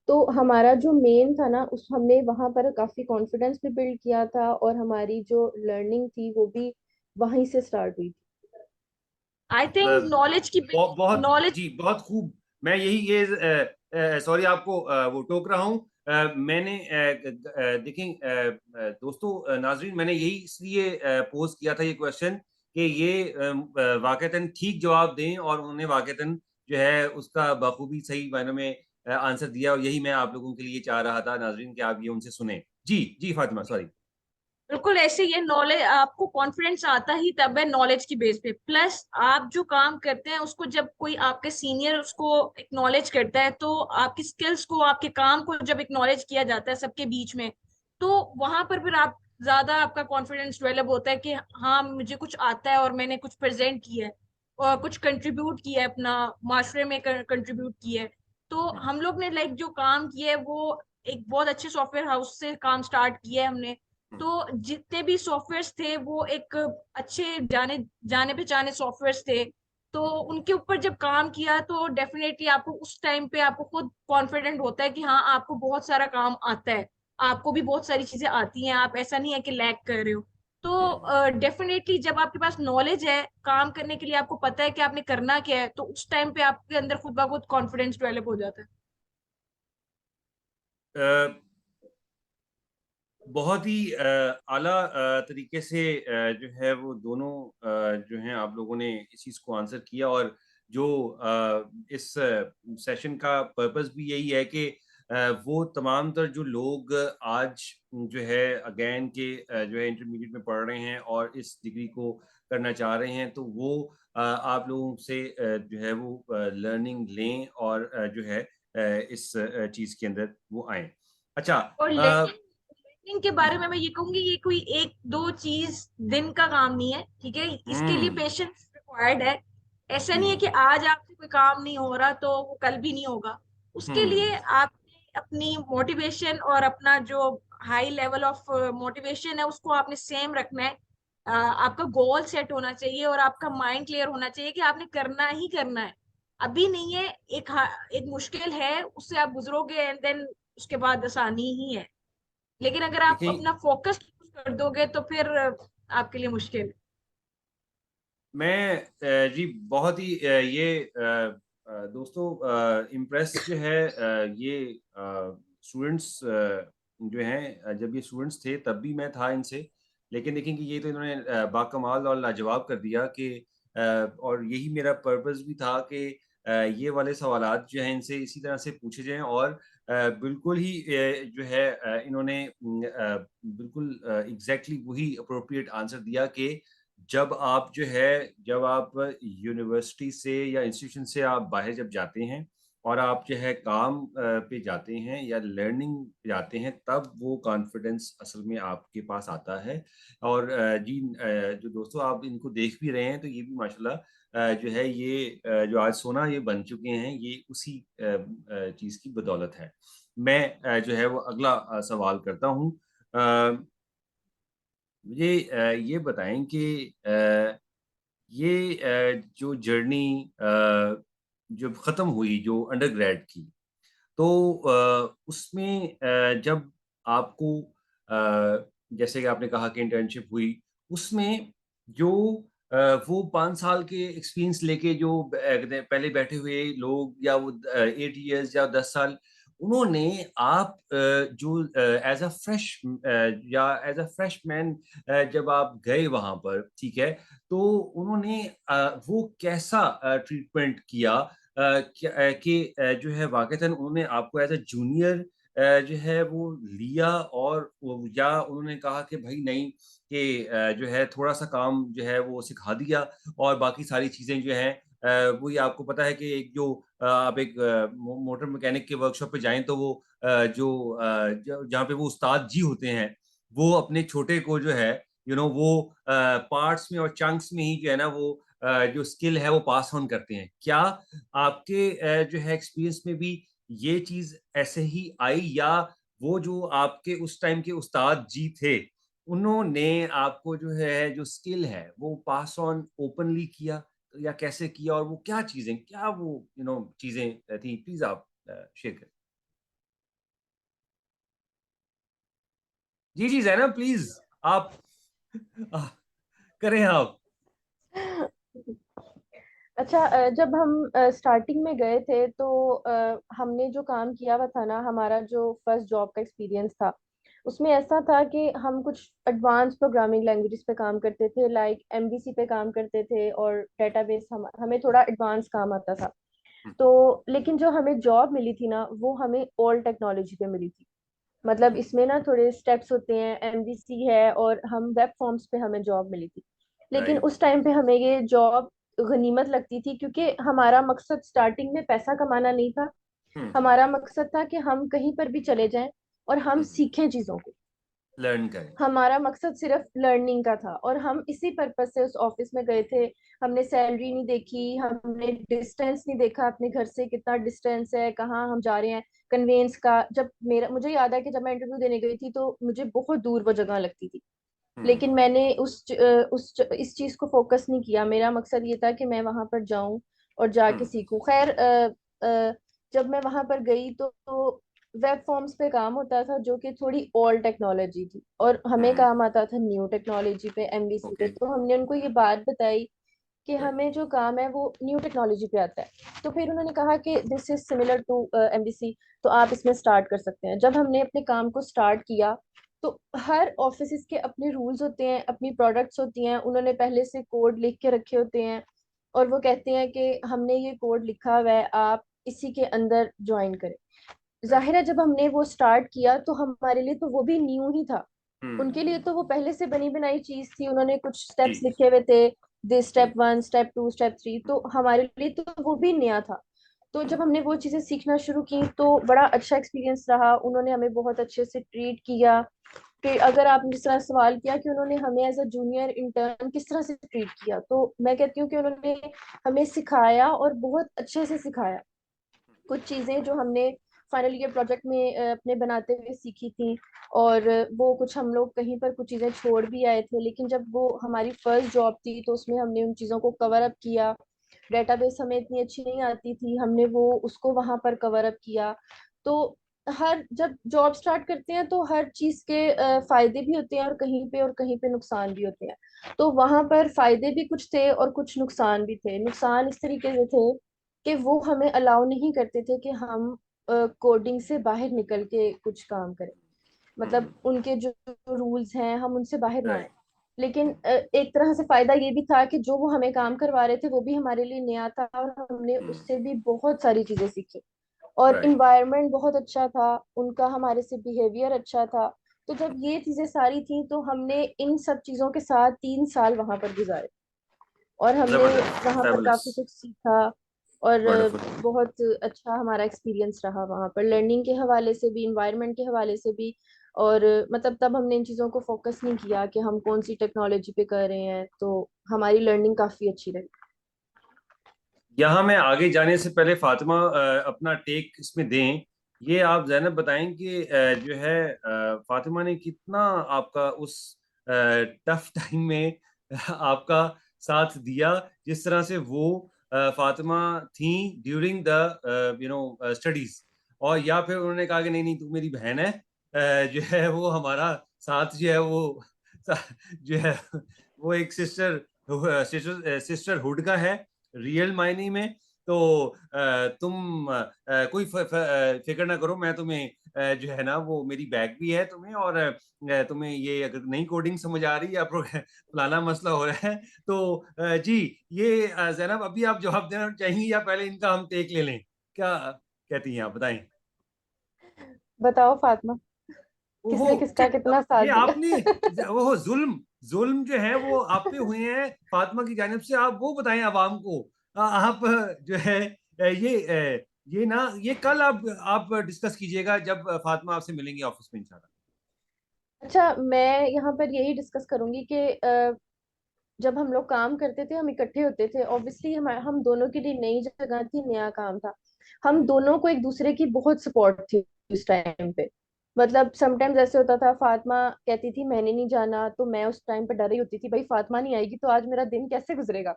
तो हमारा जो मेन था ना, उस हमने वहां पर काफी कॉन्फिडेंस भी बिल्ड किया था, और हमारी जो लर्निंग थी वो भी वहीं से स्टार्ट हुई थी। आई थिंक नॉलेज की बहुत नॉलेज। जी, बहुत खूब। मैं यही ये सॉरी आपको वो टोक रहा हूँ। मैंने देखें दोस्तों, नाजरीन, मैंने यही इसलिए पोज किया था ये क्वेश्चन, कि ये वाकईतन ठीक जवाब दें, और उन्हें वाकईतन जो है उसका बखूबी सही मायनों में आंसर दिया, और यही मैं आप लोगों के लिए चाह रहा था नाजरीन, कि आप ये उनसे सुने। जी जी फातिमा, सॉरी। बिल्कुल ऐसे ही है, नॉलेज आपको कॉन्फिडेंस आता ही तब है नॉलेज की बेस पे। प्लस आप जो काम करते हैं उसको जब कोई आपके सीनियर उसको एक्नॉलेज करता है, तो आपकी स्किल्स को, आपके काम को जब एक्नॉलेज किया जाता है सबके बीच में, तो वहां पर फिर आप ज्यादा आपका कॉन्फिडेंस डेवलप होता है कि हाँ मुझे कुछ आता है और मैंने कुछ प्रेजेंट किया है और कुछ कंट्रीब्यूट किया है, अपना माशरे में कंट्रीब्यूट किया है। तो हम लोग ने लाइक जो काम किया है वो एक बहुत अच्छे सॉफ्टवेयर हाउस से काम स्टार्ट किया है हमने। तो जितने भी सॉफ्टवेयर्स थे वो एक अच्छे जाने जाने पहचाने सॉफ्टवेयर्स थे। तो उनके ऊपर जब काम किया तो डेफिनेटली आपको उस टाइम पे आपको खुद कॉन्फिडेंट होता है कि हाँ आपको बहुत सारा काम आता है, आपको भी बहुत सारी चीजें आती हैं, आप ऐसा नहीं है कि लैग कर रहे हो। तो डेफिनेटली जब आपके पास नॉलेज है काम करने के लिए, आपको पता है कि आपने करना क्या है, तो उस टाइम पे आपके अंदर खुद ब खुद कॉन्फिडेंस डेवलप हो जाता है। बहुत ही आला तरीके से जो है वो दोनों जो हैं आप लोगों ने इस चीज़ को आंसर किया। और जो इस सेशन का पर्पस भी यही है कि वो तमाम तर जो लोग आज जो है अगेन के जो है इंटरमीडिएट में पढ़ रहे हैं और इस डिग्री को करना चाह रहे हैं, तो वो आप लोगों से जो है वो लर्निंग लें और जो है इस चीज़ के अंदर वो आए। अच्छा। और लर्निंग के बारे में मैं ये कहूंगी, ये कोई एक दो चीज दिन का काम नहीं है, ठीक है। इसके लिए हम्म। पेशेंस रिक्वायर्ड है। ऐसा नहीं है हम्म। कि आज आपसे कोई काम नहीं हो रहा तो वो कल भी नहीं होगा। उसके हम्म। लिए आपने अपनी मोटिवेशन और अपना जो हाई लेवल ऑफ मोटिवेशन है उसको आपने सेम रखना है। आपका गोल सेट होना चाहिए और आपका माइंड क्लियर होना चाहिए कि आपने करना ही करना है। अभी नहीं है, एक मुश्किल है, उससे आप गुजरोगे एंड देन उसके बाद आसानी ही है। लेकिन अगर आप देखिए, अपना फोकस कर दोगे तो फिर आपके लिए मुश्किल है। मैं जी बहुत ही ये दोस्तों इम्प्रेस जो है ये स्टूडेंट्स जो हैं जब ये स्टूडेंट्स थे तब भी मैं था इनसे। लेकिन देखें कि ये तो इन्होंने बाकमाल और लाजवाब कर दिया कि और यही मेरा पर्पस भी था कि ये वाले सवालात जो हैं इनसे इसी तरह से पूछे जाएं। और बिल्कुल ही जो है इन्होंने बिल्कुल एग्जैक्टली वही अप्रोप्रिएट आंसर दिया कि जब आप यूनिवर्सिटी से या इंस्टीट्यूशन से आप बाहर जब जाते हैं और आप जो है काम पे जाते हैं या लर्निंग जाते हैं, तब वो कॉन्फिडेंस असल में आपके पास आता है। और जी जो दोस्तों आप इनको देख भी रहे हैं, तो ये भी माशाल्लाह जो है ये जो आज सोना ये बन चुके हैं, ये उसी चीज़ की बदौलत है। मैं जो है वो अगला सवाल करता हूँ। मुझे ये बताएं कि ये जो जर्नी जब ख़त्म हुई जो अंडरग्रेड की, तो उसमें जब आपको जैसे कि आपने कहा कि इंटर्नशिप हुई, उसमें जो वो 5 साल के एक्सपीरियंस लेके जो पहले बैठे हुए लोग या वो 8 इयर्स या 10 साल, उन्होंने आप जो एज़ अ या एज़ अ फ्रेशमैन जब आप गए वहाँ पर, ठीक है? तो उन्होंने वो कैसा ट्रीटमेंट किया कि जो है वाक़ईतन उन्होंने आपको एज़ अ जूनियर जो है वो लिया, और वो या उन्होंने कहा कि भई नहीं, कि जो है थोड़ा-सा काम जो है वो सिखा दिया और बाकी सारी चीज़ें जो हैं वही आपको पता है कि एक जो आप एक मोटर मैकेनिक के वर्कशॉप पे जाएँ तो वो जो ज जहाँ पे वो उस्ताद जी होते हैं, वो अपने छोटे को जो है वो पार्ट्स में और चंक्स में ही जो है ना वो जो स्किल है वो पास ऑन करते हैं। क्या आपके जो है एक्सपीरियंस में भी ये चीज़ ऐसे ही आई, या वो जो आपके उस टाइम के उस्ताद जी थे, उन्होंने आपको जो है जो स्किल है वो पास ऑन ओपनली किया, या कैसे किया और वो क्या चीज़ें, क्या वो चीज़ें थी? प्लीज़ आप शेयर करें। जी, जी ज़ैनब प्लीज़ आप अ, करें आप। अच्छा, जब हम स्टार्टिंग में गए थे तो हमने जो काम किया हुआ था ना, हमारा जो फर्स्ट जॉब का एक्सपीरियंस था उसमें ऐसा था कि हम कुछ एडवांस प्रोग्रामिंग लैंग्वेजेस पे काम करते थे, लाइक एमवीसी पे काम करते थे, और डेटाबेस हमें थोड़ा एडवांस काम आता था। हुँ, तो लेकिन जो हमें जॉब मिली थी ना, वो हमें ओल्ड टेक्नोलॉजी पे मिली थी। मतलब हुँ, इसमें ना थोड़े स्टेप्स होते हैं, एमवीसी है, और हम वेब फॉर्म्स पे हमें जॉब मिली थी। लेकिन राइट। उस टाइम पे हमें ये जॉब गनीमत लगती थी, क्योंकि हमारा मकसद स्टार्टिंग में पैसा कमाना नहीं था। हुँ, हमारा मकसद था कि हम कहीं पर भी चले जाएं और हम हुँ, सीखें चीजों को। लर्न करें। हमारा मकसद सिर्फ लर्निंग का था, और हम इसी पर्पज से उस ऑफिस में गए थे। हमने सैलरी नहीं देखी, हमने डिस्टेंस नहीं देखा अपने घर से, कितना डिस्टेंस है, कहाँ हम जा रहे हैं, कन्वेंस का। जब मेरा मुझे याद है कि जब मैं इंटरव्यू देने गई थी तो मुझे बहुत दूर वो जगह लगती थी। हुँ, लेकिन मैंने इस चीज को फोकस नहीं किया। मेरा मकसद ये था कि मैं वहां पर जाऊं और हुँ, जाके सीखूं। खैर, जब मैं वहां पर गई तो वेब फॉर्म्स पे काम होता था, जो कि थोड़ी ओल्ड टेक्नोलॉजी थी, और हमें हुँ, काम आता था न्यू टेक्नोलॉजी पे, एमवीसी पे। ओके। तो हमने उनको ये बात बताई कि हमें जो काम है वो न्यू टेक्नोलॉजी पे आता है। तो फिर उन्होंने कहा कि this is similar to MBC, तो आप इसमें स्टार्ट कर सकते हैं। जब हमने अपने काम को स्टार्ट किया तो हर ऑफिस के अपने रूल्स होते हैं, अपनी प्रोडक्ट्स होती हैं, उन्होंने पहले से कोड लिख के रखे होते हैं और वो कहते हैं कि हमने ये कोड लिखा हुआ है, आप इसी के अंदर ज्वाइन करें। राइट। जाहिर है जब हमने वो स्टार्ट किया तो हमारे लिए तो वो भी न्यू ही था, उनके लिए हम्म। तो वो पहले से बनी बनाई चीज थी, उन्होंने कुछ जी स्टेप्स लिखे हुए थे, दिस जी। स्टेप 1 स्टेप 2 स्टेप 3, तो हमारे लिए तो वो भी नया था। तो जब हमने वो चीजें सीखना शुरू की तो बड़ा अच्छा एक्सपीरियंस रहा, उन्होंने हमें बहुत अच्छे से ट्रीट किया। फिर अगर आपने जिस तरह सवाल किया कि उन्होंने हमें एज अ जूनियर इंटर्न किस तरह से ट्रीट किया, तो मैं कहती हूँ कि उन्होंने हमें सिखाया और बहुत अच्छे से सिखाया। कुछ चीजें जो हमने फाइनल ईयर प्रोजेक्ट में अपने बनाते हुए सीखी थी, और वो कुछ हम लोग कहीं पर कुछ चीजें छोड़ भी आए थे, लेकिन जब वो हमारी फर्स्ट जॉब थी तो उसमें हमने उन चीजों को कवर अप किया। डेटाबेस हमें इतनी अच्छी नहीं आती थी, हमने वो उसको वहां पर कवर अप किया। तो हर जब जॉब स्टार्ट करते हैं तो हर चीज के फायदे भी होते हैं और कहीं पे नुकसान भी होते हैं। तो वहां पर फायदे भी कुछ थे और कुछ नुकसान भी थे। नुकसान इस तरीके से थे कि वो हमें अलाउ नहीं करते थे कि हम कोडिंग से बाहर निकल के कुछ काम करें, मतलब उनके जो रूल्स हैं हम उनसे बाहर ना आए। राइट। लेकिन एक तरह से फायदा ये भी था कि जो वो हमें काम करवा रहे थे वो भी हमारे लिए नया था और हमने उससे भी बहुत सारी चीजें सीखी। और राइट। इन्वायरमेंट बहुत अच्छा था, उनका हमारे से बिहेवियर अच्छा था। तो जब ये चीजें सारी थी तो हमने इन सब चीजों के साथ 3 साल वहां पर गुजारे और हमने जबरदस्त, वहां पर फैबुलस, काफी कुछ सीखा। और वंडरफुल। बहुत अच्छा हमारा एक्सपीरियंस रहा वहां पर, लर्निंग के हवाले से भी, इन्वायरमेंट के हवाले से भी। और मतलब तब हमने इन चीज़ों को फोकस नहीं किया कि हम कौन सी टेक्नोलॉजी पे कर रहे हैं, तो हमारी लर्निंग काफी अच्छी रही। यहाँ मैं आगे जाने से पहले फातिमा अपना टेक इसमें दें। ये आप ज़ैनब बताएं कि जो है फातिमा ने कितना आपका उस टफ टाइम में आपका साथ दिया, जिस तरह से वो फातिमा थी ड्यूरिंग द स्टडीज, और या फिर उन्होंने कहा कि नहीं नहीं तू मेरी बहन है, जो है वो हमारा साथ जो है वो जो है वो एक सिस्टरहुड का है रियल मायने में। तो तुम कोई फिक्र ना करो, मैं तुम्हें जो है ना वो मेरी बैग भी है तुम्हें, और तुम्हें ये अगर नई कोडिंग समझ आ रही है या फलाना मसला हो रहा है तो जी ये जैनब अभी आप जवाब देना चाहेंगी या पहले इनका हम टेक ले लें, क्या कहती हैं आप बताएं। बताओ फातिमा, ओहो, किसने अच्छा, किसका कितना साथ ये दिया? आपने वो जुल्म जुल्म जो है वो आप पे हुए हैं फातिमा की जानिब से, आप वो बताएं आवाम को। आप जो है ये ना ये कल आप डिस्कस कीजिएगा जब फातिमा आपसे मिलेंगी ऑफिस में इंशाल्लाह। अच्छा, मैं यहाँ पर यही डिस्कस करूंगी कि जब हम लोग काम करते थे, हम इकट्ठे होते थे, ऑब्वियसली हम दोनों के लिए नई जगह थी, नया काम था। हम दोनों को एक दूसरे की बहुत सपोर्ट थी उस टाइम पे। मतलब समटाइम्स ऐसे होता था, फातिमा कहती थी मैंने नहीं जाना, तो मैं उस टाइम पे डर रही होती थी, भाई फातिमा नहीं आएगी तो आज मेरा दिन कैसे गुजरेगा।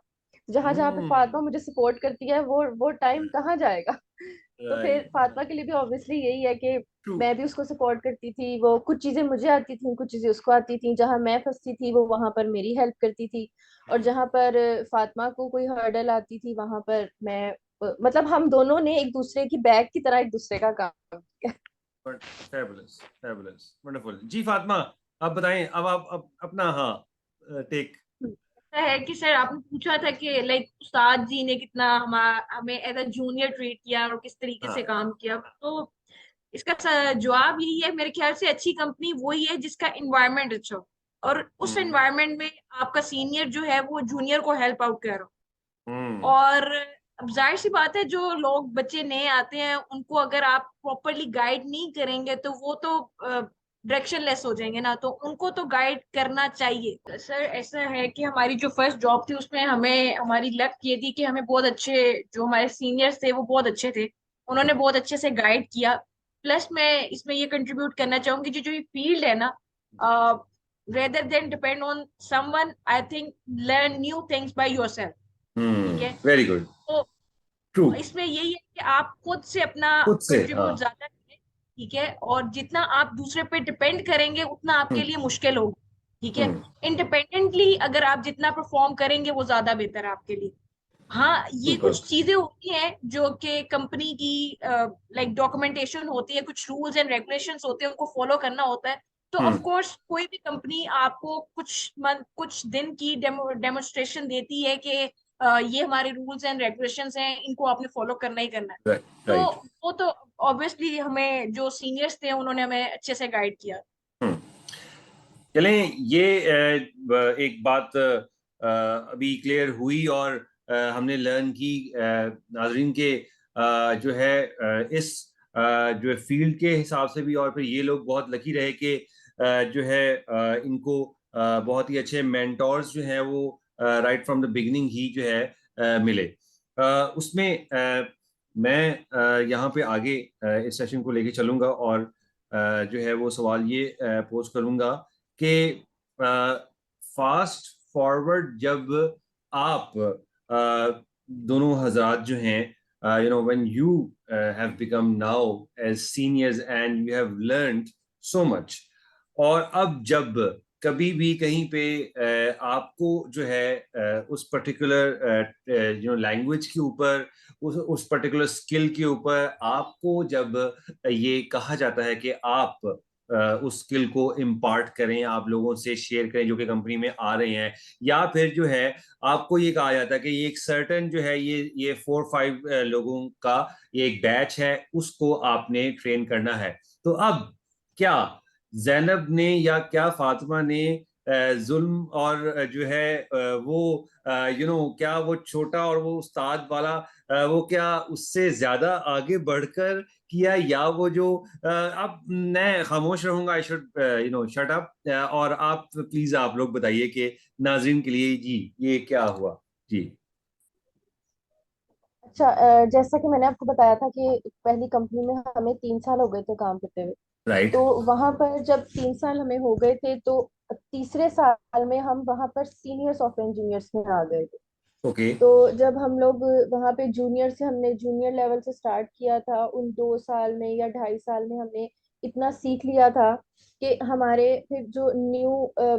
जहां जहां पे फातिमा हम्म। मुझे सपोर्ट करती है वो टाइम कहाँ जाएगा। तो फिर राइट। फातिमा के लिए भी ऑब्वियसली यही है कि ट्रू। मैं भी उसको सपोर्ट करती थी, वो कुछ चीजें मुझे आती थी, कुछ चीजें उसको आती थी, जहां मैं फंसती थी वो वहां पर मेरी हेल्प करती थी। और जहां पर फातिमा को कोई हर्डल आती थी वहां पर मैं मतलब हम दोनों ने एक दूसरे की बैग की तरह एक दूसरे का काम किया। Fabulous, fabulous, wonderful. जी फातिमा, आप बताएं अब आप अपना हाँ टेक। ऐसा है कि सर आपने पूछा था कि लाइक उस्ताद जी ने कितना हमें एज अ जूनियर ट्रीट किया और किस तरीके से हाँ। काम किया। तो इसका जवाब यही है मेरे ख्याल से, अच्छी कंपनी वही है जिसका एनवायरनमेंट अच्छा हो और उस हम्म। एनवायरनमेंट में आपका सीनियर जो है वो जूनियर को हेल्प आउट कर रहा हो। हम्म। और अब जाहिर सी बात है, जो लोग बच्चे नए आते हैं उनको अगर आप प्रॉपरली गाइड नहीं करेंगे तो वो तो डायरेक्शन लेस हो जाएंगे ना, तो उनको तो गाइड करना चाहिए। सर ऐसा है कि हमारी जो फर्स्ट जॉब थी उसमें हमें हमारी लक ये थी कि हमें बहुत अच्छे जो हमारे सीनियर्स थे वो बहुत अच्छे थे, उन्होंने बहुत अच्छे से गाइड किया। प्लस मैं इसमें ये कंट्रीब्यूट करना चाहूंगी, जो ये फील्ड है ना, rather than depend on someone, I think learn new things by yourself. ठीक है, वेरी गुड। तो ट्रू। इसमें यही है कि आप खुद से अपना खुद से हाँ। कंट्रीब्यूट ज्यादा करें। ठीक है, और जितना आप दूसरे पे डिपेंड करेंगे उतना आपके लिए मुश्किल होगा। ठीक है। इंडिपेंडेंटली अगर आप जितना परफॉर्म करेंगे वो ज्यादा बेहतर है आपके लिए। हाँ, ये बिल्कुल। कुछ चीजें होती हैं जो कि कंपनी की लाइक डॉक्यूमेंटेशन होती है, कुछ रूल्स एंड रेगुलेशंस होते हैं, उनको फॉलो करना होता है। तो ऑफ कोर्स कोई भी कंपनी आपको कुछ दिन की डेमोन्स्ट्रेशन देती है कि ये हमारे रूल्स एंड रेगुलेशंस हैं, इनको आपने फॉलो करना ही करना है। तो राइट। वो तो ऑब्वियसली हमें जो सीनियर्स थे उन्होंने हमें अच्छे से गाइड किया। चलें, ये एक बात अभी क्लियर हुई और हमने लर्न की नाजरीन के जो है इस जो है फील्ड के हिसाब से भी, और फिर ये लोग बहुत लकी रहे कि जो है इनको बहुत ही अच्छे मेंटोर्स जो हैं वो राइट फ्रॉम द बिगिनिंग ही जो है मिले। उसमें मैं यहाँ पे आगे इस सेशन को लेके चलूंगा और जो है वो सवाल ये पोज करूंगा कि फास्ट फॉरवर्ड जब आप दोनों हजरात जो हैं when you have become now as seniors and you have learned so much, और अब जब कभी भी कहीं पे आपको जो है उस पर्टिकुलर लैंग्वेज के ऊपर, उस पर्टिकुलर स्किल के ऊपर आपको जब ये कहा जाता है कि आप उस स्किल को इम्पार्ट करें, आप लोगों से शेयर करें जो कि कंपनी में आ रहे हैं, या फिर जो है आपको ये कहा जाता है कि ये एक सर्टेन जो है ये 4-5 लोगों का ये एक बैच है, उसको आपने ट्रेन करना है। तो अब क्या जैनब ने या क्या फातिमा ने जुल्म और जो है वो क्या वो छोटा और वो उस्ताद वाला वो क्या उससे ज्यादा आगे बढ़कर किया, या वो जो अब मैं खामोश रहूंगा, आई शुड शट अप, और आप प्लीज आप लोग बताइए कि नाजरीन के लिए जी ये क्या हुआ जी। अच्छा, जैसा कि मैंने आपको बताया था कि पहली कंपनी में हमें 3 साल हो गए थे काम करते हुए। राइट। तो वहां पर जब 3 साल हमें हो गए थे, तो तीसरे साल में हम वहां पर सीनियर सॉफ्टवेयर इंजीनियर्स में आ गए थे। ओके। तो जब हम लोग वहां पे जूनियर से, हमने जूनियर लेवल से स्टार्ट किया था, उन 2 साल में या 2.5 साल में हमने इतना सीख लिया था कि हमारे फिर जो न्यू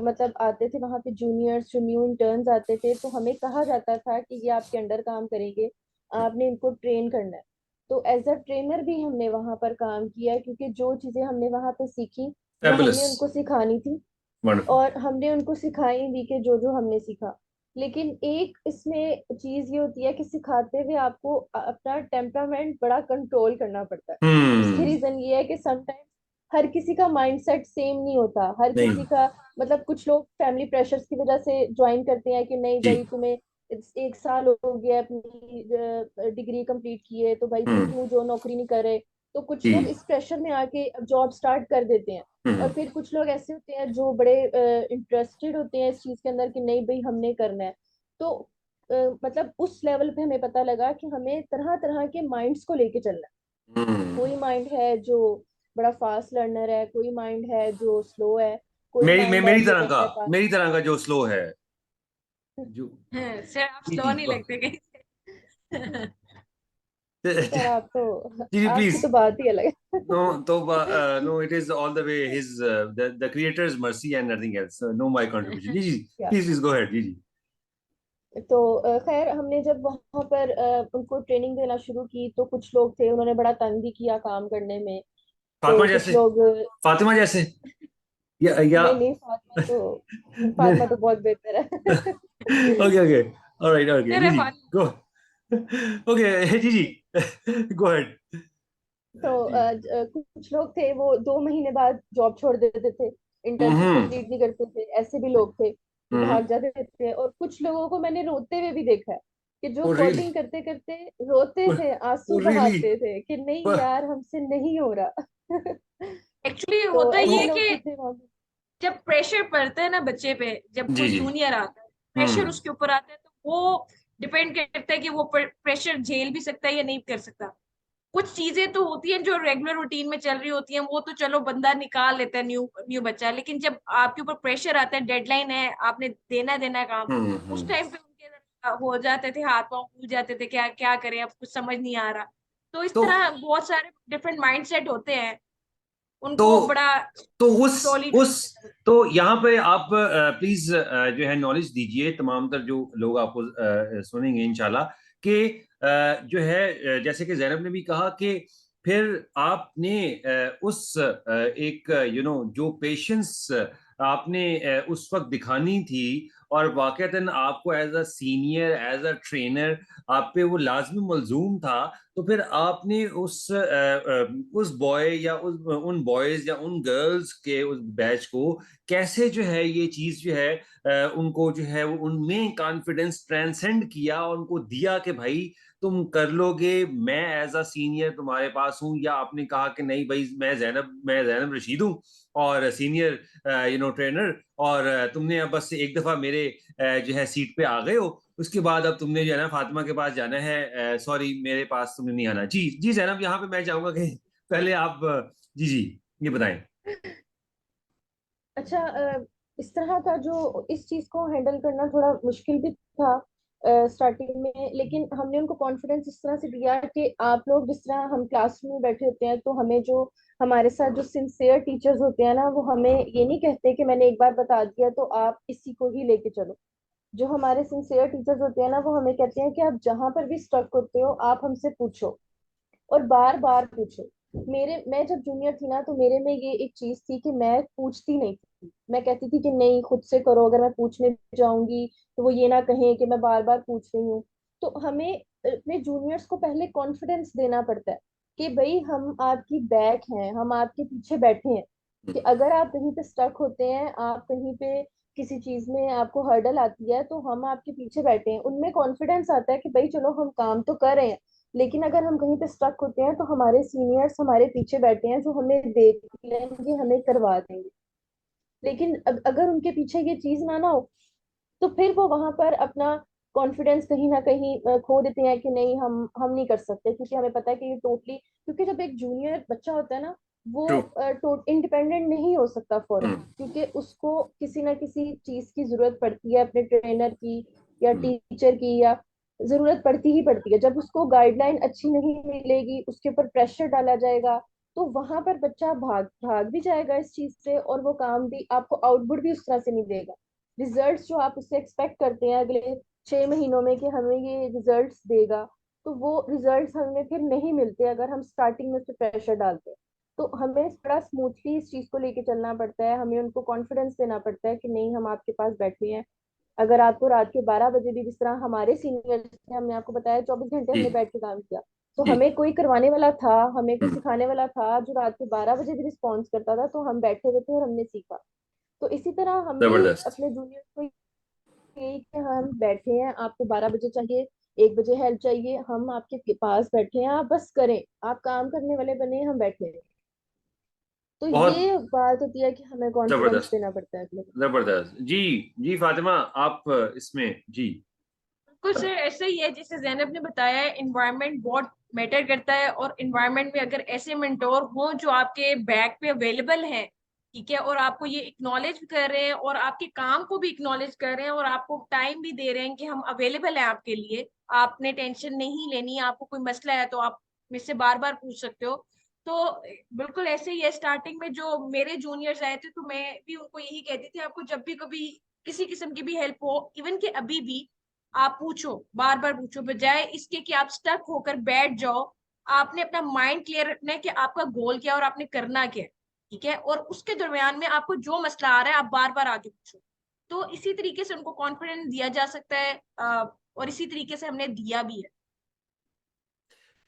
मतलब आते थे वहां पे जूनियर्स, जो न्यू इंटर्न्स आते थे, तो हमें कहा जाता था कि ये आपके अंडर काम करेंगे, आपने इनको ट्रेन करना है। तो एज अ ट्रेनर भी हमने वहां पर काम किया, क्योंकि जो चीजें हमने वहां पे सीखी वो फैबुलस। हमने उनको सिखानी थी। वंडरफुल। और हमने उनको सिखाई भी कि जो जो हमने सीखा। लेकिन एक इसमें चीज ये होती है कि सिखाते हुए आपको अपना टेम्परामेंट बड़ा कंट्रोल करना पड़ता है। उसकी रीजन ये है कि समटाइम्स हर किसी का माइंडसेट सेम नहीं होता, हर नहीं। किसी का मतलब कुछ लोग फैमिली प्रेशर्स की वजह से ज्वाइन करते हैं कि नहीं जी। भाई तुम्हें 1 साल हो गया अपनी डिग्री कंप्लीट किए, तो भाई तुम हम्म। क्यों जो नौकरी नहीं कर रहे। तो कुछ जी। लोग इस प्रेशर में आके जॉब स्टार्ट कर देते हैं। और हम्म। फिर कुछ लोग ऐसे होते हैं जो बड़े इंटरेस्टेड होते हैं इस चीज के अंदर कि नहीं भाई हमने करना है। तो मतलब उस लेवल पे हमें पता लगा कि हमें तरह तरह के माइंड्स को लेके चलना है। कोई माइंड है जो बड़ा फास्ट लर्नर है, कोई माइंड है जो स्लो है, कोई माइंड है मेरी जो तरह का, कहता है पास। मेरी तरह का जो स्लो है जो। सर आप जी स्लो जी नहीं लगते कहीं से। सर आप तो, जी जी आपकी प्लीज। तो बात ही अलग है। No, तो no, it is all the way his the creator's mercy and nothing else. No, my contribution. जी जी, क्या। please go ahead जी जी। तो खैर हमने जब वहां पर उनको ट्रेनिंग देना शुरू की, तो कुछ लोग थे उन्होंने बड़ा तंग भी किया काम करने में। फातिमा तो कुछ जैसे, लोग फातिमा जैसे, या नहीं नहीं, फातिमा तो, नहीं। फातिमा तो बहुत बेहतर है। ओके ओके, ऑलराइट, ओके जी अरे जी, वाह। गो। ओके जी जी, गो अहेड तो जी। कुछ लोग थे वो 2 महीने बाद जॉब छोड़ देते थे, इंटर्नशिप हम्म। कंप्लीट नहीं करते थे, ऐसे भी लोग थे जो हम्म। भाग जाते थे। और कुछ लोगों को मैंने रोते हुए भी देखा है, कि जो ओ रियली, कोडिंग करते करते रोते थे, ओ आंसू रियली। बहाते थे कि नहीं यार हमसे नहीं हो रहा। एक्चुअली तो होता ऐसे ये है लोग कि भी थे वहां पे। जब प्रेशर पड़ता है ना बच्चे पे, जब जी कोई जी। जूनियर आता है, प्रेशर हम्म। उसके ऊपर आता है, तो वो डिपेंड करता है कि वो प्रेशर झेल भी सकता है या नहीं कर सकता। कुछ चीजें तो होती हैं जो रेगुलर रूटीन में चल रही होती हैं, वो तो चलो बंदा निकाल लेता है, न्यू न्यू बच्चा। लेकिन जब आपके ऊपर प्रेशर आता है, डेडलाइन है, आपने देना है काम, उस टाइम पे उनके हो जाते थे, हाथ पांव फूल जाते थे, क्या क्या करें, अब कुछ समझ नहीं आ रहा। तो इस तो तरह बहुत सारे डिफरेंट माइंडसेट होते हैं। उनको बड़ा तो ट्रॉली तो यहाँ पे आप प्लीज जो है नॉलेज दीजिए तमाम तर जो लोग आपको सुनेंगे इंशाल्लाह कि जो है जैसे कि जैनब ने भी कहा कि फिर आपने उस एक जो पेशेंस आपने उस वक्त दिखानी थी और वाकईतन आपको as a senior as a trainer आप पे वो लाजमी मलजूम था, तो फिर आपने उस बॉय या उन बॉयज या उन गर्ल्स के उस बैच को कैसे जो है ये चीज जो है उनको जो है वो उनमें कॉन्फिडेंस ट्रांसेंड किया और उनको दिया कि भाई तुम कर लोगे, मैं एज अ सीनियर तुम्हारे पास हूँ, या आपने कहा कि नहीं भाई मैं जैनब रशीद हूँ और सीनियर ट्रेनर, और तुमने अब बस एक दफा मेरे जो है सीट पे आ गए हो, उसके बाद अब तुमने जो है ना फातिमा के पास जाना है, सॉरी मेरे पास तुमने नहीं आना। जी जी जैनब, यहाँ पे मैं चाहूंगा कि पहले आप जी जी ये बताएं। अच्छा, इस तरह का जो इस चीज को हैंडल करना थोड़ा मुश्किल भी था स्टार्टिंग में, लेकिन हमने उनको कॉन्फिडेंस इस तरह से दिया कि आप लोग जिस तरह हम क्लास में बैठे होते हैं, तो हमें जो हमारे साथ जो सिंसियर टीचर्स होते हैं ना, वो हमें ये नहीं कहते कि मैंने एक बार बता दिया तो आप इसी को ही लेके चलो। जो हमारे सिंसियर टीचर्स होते हैं ना, वो हमें कहते हैं कि आप जहां पर भी स्टक होते हो आप हमसे पूछो, और बार बार पूछो। मैं जब जूनियर थी ना, तो मेरे में ये एक चीज थी कि मैं पूछती नहीं थी। मैं कहती थी कि नहीं, खुद से करो, अगर मैं पूछने जाऊंगी तो वो ये ना कहें कि मैं बार बार पूछ रही हूँ। तो हमें अपने जूनियर्स को पहले कॉन्फिडेंस देना पड़ता है कि भाई हम आपकी बैक हैं, हम आपके पीछे बैठे हैं, कि अगर आप कहीं पे स्टक होते हैं, आप कहीं पे किसी चीज में आपको हर्डल आती है, तो हम आपके पीछे बैठे हैं। उनमें कॉन्फिडेंस आता है कि भाई चलो हम काम तो कर रहे हैं, लेकिन अगर हम कहीं पे स्टक होते हैं तो हमारे सीनियर्स हमारे पीछे बैठे हैं जो हमें देख लेंगे, हमें करवा देंगे। लेकिन अगर उनके पीछे ये चीज ना ना हो, तो फिर वो वहां पर अपना कॉन्फिडेंस कहीं ना कहीं खो देते हैं कि नहीं, हम नहीं कर सकते, क्योंकि हमें पता है कि ये टोटली, क्योंकि जब एक जूनियर बच्चा होता है ना, वो ट्रू। इंडिपेंडेंट नहीं हो सकता फौरन, क्योंकि उसको किसी ना किसी चीज की जरूरत पड़ती है, अपने ट्रेनर की या टीचर की, या जरूरत पड़ती ही पड़ती है। जब उसको गाइडलाइन अच्छी नहीं मिलेगी, उसके ऊपर प्रेशर डाला जाएगा, तो वहां पर बच्चा भाग भाग भी जाएगा इस चीज से, और वो काम भी आपको आउटपुट भी उस तरह से नहीं देगा। रिजल्ट्स जो आप उससे एक्सपेक्ट करते हैं अगले 6 महीनों में कि हमें ये रिजल्ट्स देगा, तो वो रिजल्ट्स हमें फिर नहीं मिलते अगर हम स्टार्टिंग में उस पर प्रेशर डालते हैं। तो हमें थोड़ा स्मूथली इस चीज को लेके चलना पड़ता है, हमें उनको कॉन्फिडेंस देना पड़ता है कि नहीं, हम आपके पास बैठे हैं। अगर आपको रात के 12 बजे भी, जिस तरह हमारे सीनियर थे, हमने आपको बताया 24 घंटे जी हमने बैठ के काम किया, तो जी। हमें कोई करवाने वाला था, हमें कोई हम्म, सिखाने वाला था जो रात के 12 बजे भी रिस्पॉन्स करता था, तो हम बैठे हुए थे और हमने सीखा। तो इसी तरह हम भी जबरदस्त। अपने जूनियर को यही कि हम बैठे हैं, आपको 12 बजे चाहिए, 1 बजे हेल्प चाहिए, हम आपके पास बैठे हैं, आप बस करें, आप काम करने वाले बने, हम बैठे हैं। तो बहुत ये बात होती है कि हमें कॉन्फिडेंस जबरदस्त। देना पड़ता है अगले को। जबरदस्त जी। जी फातिमा, आप इसमें जी। कुछ सर ऐसा ही है जैसे जैनब ने बताया है, इन्वायरमेंट बहुत मैटर करता है, और इन्वायरमेंट में अगर ऐसे मेंटोर हो जो आपके बैक पे अवेलेबल हैं, ठीक है, और आपको ये इक्नॉलेज कर रहे हैं और आपके काम को भी इक्नॉलेज कर रहे हैं और आपको टाइम भी दे रहे हैं कि हम अवेलेबल हैं आपके लिए, आपने टेंशन नहीं लेनी, आपको कोई मसला है तो आप मुझसे बार बार पूछ सकते हो। तो बिल्कुल ऐसे ही है, स्टार्टिंग में जो मेरे जूनियर्स आए थे तो मैं भी उनको यही कहती थी, आपको जब भी कभी किसी किस्म की भी हेल्प हो, इवन कि अभी भी आप पूछो, बार बार पूछो, बजाय इसके कि आप स्टक होकर बैठ जाओ। आपने अपना माइंड क्लियर रखना है कि आपका गोल क्या है और आपने करना क्या है, ठीक है, और उसके दरमियान में आपको जो मसला आ रहा है आप बार बार आगे पूछो। तो इसी तरीके से उनको कॉन्फिडेंस दिया जा सकता है, और इसी तरीके से हमने दिया भी है।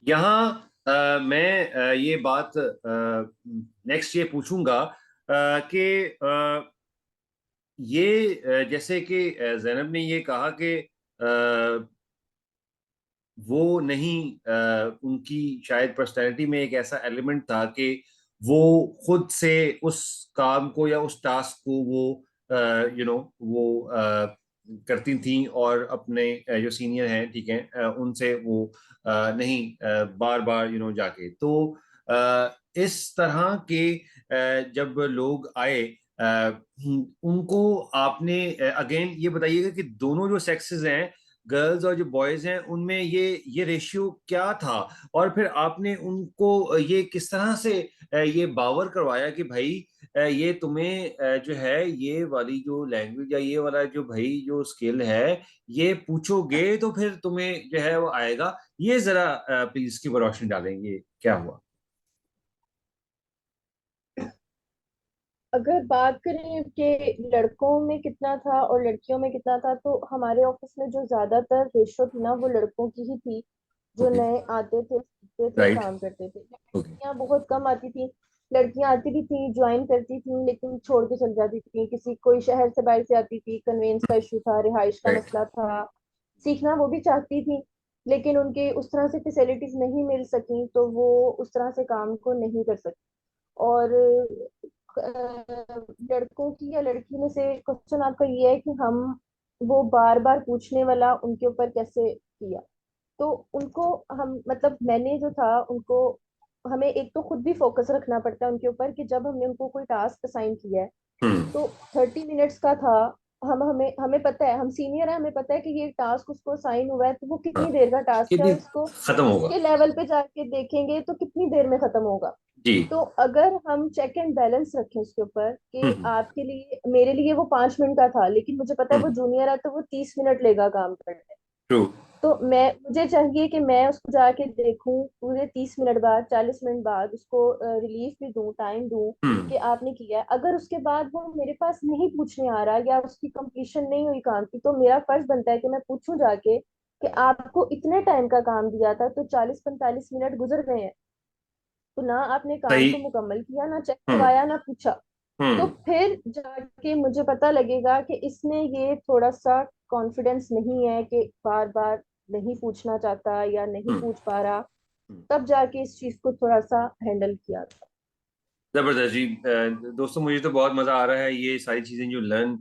यहाँ मैं ये बात नेक्स्ट ये पूछूंगा कि ये जैसे कि जैनब ने ये कहा कि वो नहीं उनकी शायद पर्सनैलिटी में एक ऐसा एलिमेंट था कि वो खुद से उस काम को या उस टास्क को वो वो करती थी, और अपने जो सीनियर हैं ठीक है उनसे वो नहीं बार बार जाके तो इस तरह के जब लोग आए उनको आपने अगेन ये बताइएगा कि दोनों जो सेक्सेस हैं गर्ल्स और जो बॉयज हैं उनमें ये रेशियो क्या था, और फिर आपने उनको ये किस तरह से ये बावर करवाया कि भाई ये तुम्हें जो है ये वाली जो लैंग्वेज या ये वाला जो भाई जो स्किल है ये पूछोगे तो फिर तुम्हें जो है वो आएगा, ये जरा प्लीज इसकी पर रोशनी डालेंगे, क्या हुआ? अगर बात करें कि लड़कों में कितना था और लड़कियों में कितना था, तो हमारे ऑफिस में जो ज्यादातर रेशो थी ना, वो लड़कों की ही थी, जो ओके। नए आते थे, सीखते थे, राइट। काम करते थे। ओके। लड़कियां बहुत कम आती थी। लड़कियां आती भी थी, ज्वाइन करती थी, लेकिन छोड़ के चल जाती थी। किसी कोई शहर से बाहर से आती थी, कन्वेंस का इशू था, रिहाइश का राइट। मसला था, सीखना वो भी चाहती थी, लेकिन उनके उस तरह से फैसिलिटीज नहीं मिल सकी, तो वो उस तरह से काम को नहीं कर सकती। और लड़कों की या लड़की में से क्वेश्चन आपका ये है कि हम वो बार बार पूछने वाला उनके ऊपर कैसे किया। तो उनको हम मतलब मैंने जो था उनको, हमें एक तो खुद भी फोकस रखना पड़ता है उनके ऊपर कि जब हमने उनको कोई टास्क असाइन किया है हम्म। तो 30 मिनट्स का था। हम हमें हमें पता है, हम सीनियर है, हमें पता है कि ये टास्क उसको असाइन हुआ है, तो वो हाँ, कितनी देर का टास्क है कितनी और इसको खत्म होगा? उसके लेवल पे जाके देखेंगे तो कितनी देर में खत्म होगा। जी। तो अगर हम चेक एंड बैलेंस रखें उसके ऊपर कि हम्म। आपके लिए, मेरे लिए वो 5 मिनट का था, लेकिन मुझे पता है वो हम्म। जूनियर है तो वो 30 मिनट लेगा काम करने। ट्रू। तो मैं मुझे चाहिए कि मैं उसको जाके देखूं पूरे 30 मिनट बाद, 40 मिनट बाद, उसको रिलीफ भी दूं, टाइम दूं हम्म। कि आपने किया है। अगर उसके बाद वो मेरे पास नहीं पूछने आ रहा या उसकी कंप्लीशन नहीं हुई काम की, तो मेरा फर्ज बनता है कि मैं पूछूं जाके कि आपको इतने टाइम का काम दिया था तो 40-45 मिनट गुजर गए हैं, तो ना आपने काम सही। को मुकम्मल किया, ना चेक हम्म। करवाया, ना पूछा। तो हम्म। फिर जाके मुझे पता लगेगा कि इसमें ये थोड़ा सा कॉन्फिडेंस नहीं है, कि बार बार नहीं पूछना चाहता या नहीं हम्म। पूछ पा रहा। हम्म। तब जाके इस चीज को थोड़ा सा हैंडल किया था। जबरदस्त जी। दोस्तों मुझे तो बहुत मजा आ रहा है ये सारी चीजें जो लर्न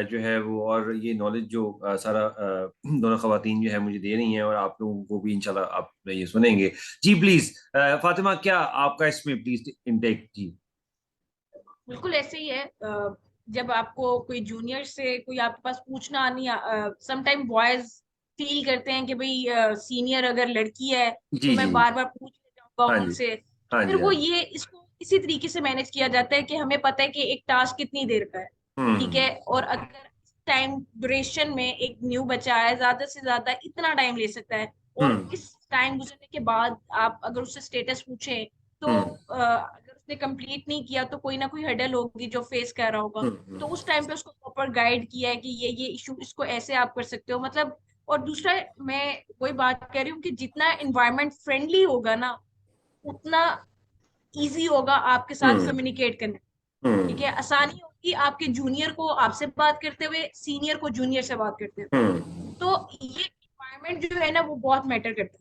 जो है वो, और ये नॉलेज जो सारा दोनों खवातीन जो है मुझे दे रही हैं, और आप लोगों को भी इंशाल्लाह आप ये सुनेंगे। जी प्लीज फातिमा, क्या आपका इसमें प्लीज इनटेक जी? बिल्कुल ऐसे ही है। जब आपको कोई जूनियर से कोई आपके पास पूछना नहीं, समटाइम बॉयज फील करते हैं कि भाई सीनियर अगर लड़की है तो जी जी मैं जी। बार बार पूछ जाऊंगा हाँ जी। उनसे। तो हाँ फिर जी। हाँ वो जी। ये इसको इसी तरीके से मैनेज किया जाता है कि हमें पता है कि एक टास्क कितनी देर का है, ठीक हम्म। है, और अगर टाइम ड्यूरेशन में एक न्यू बच्चा है, ज्यादा से ज्यादा इतना टाइम ले सकता है, और हम्म। इस टाइम गुजरने के बाद आप अगर उससे स्टेटस पूछें तो हम्म। अगर उसने कंप्लीट नहीं किया तो कोई ना कोई हर्डल होगी जो फेस कर रहा होगा। तो हम्म। उस टाइम पे उसको प्रॉपर गाइड किया है कि ये इशू, इसको ऐसे आप कर सकते हो, मतलब। और दूसरा, मैं वही बात कह रही हूँ कि जितना एनवायरनमेंट फ्रेंडली होगा ना, उतना इजी होगा आपके साथ हम्म। कम्युनिकेट करने। ठीक हम्म। है, आसानी होगी आपके जूनियर को आपसे बात करते हुए, सीनियर को जूनियर से बात करते हुए। हम्म। तो ये एनवायरनमेंट जो है ना, वो बहुत मैटर करता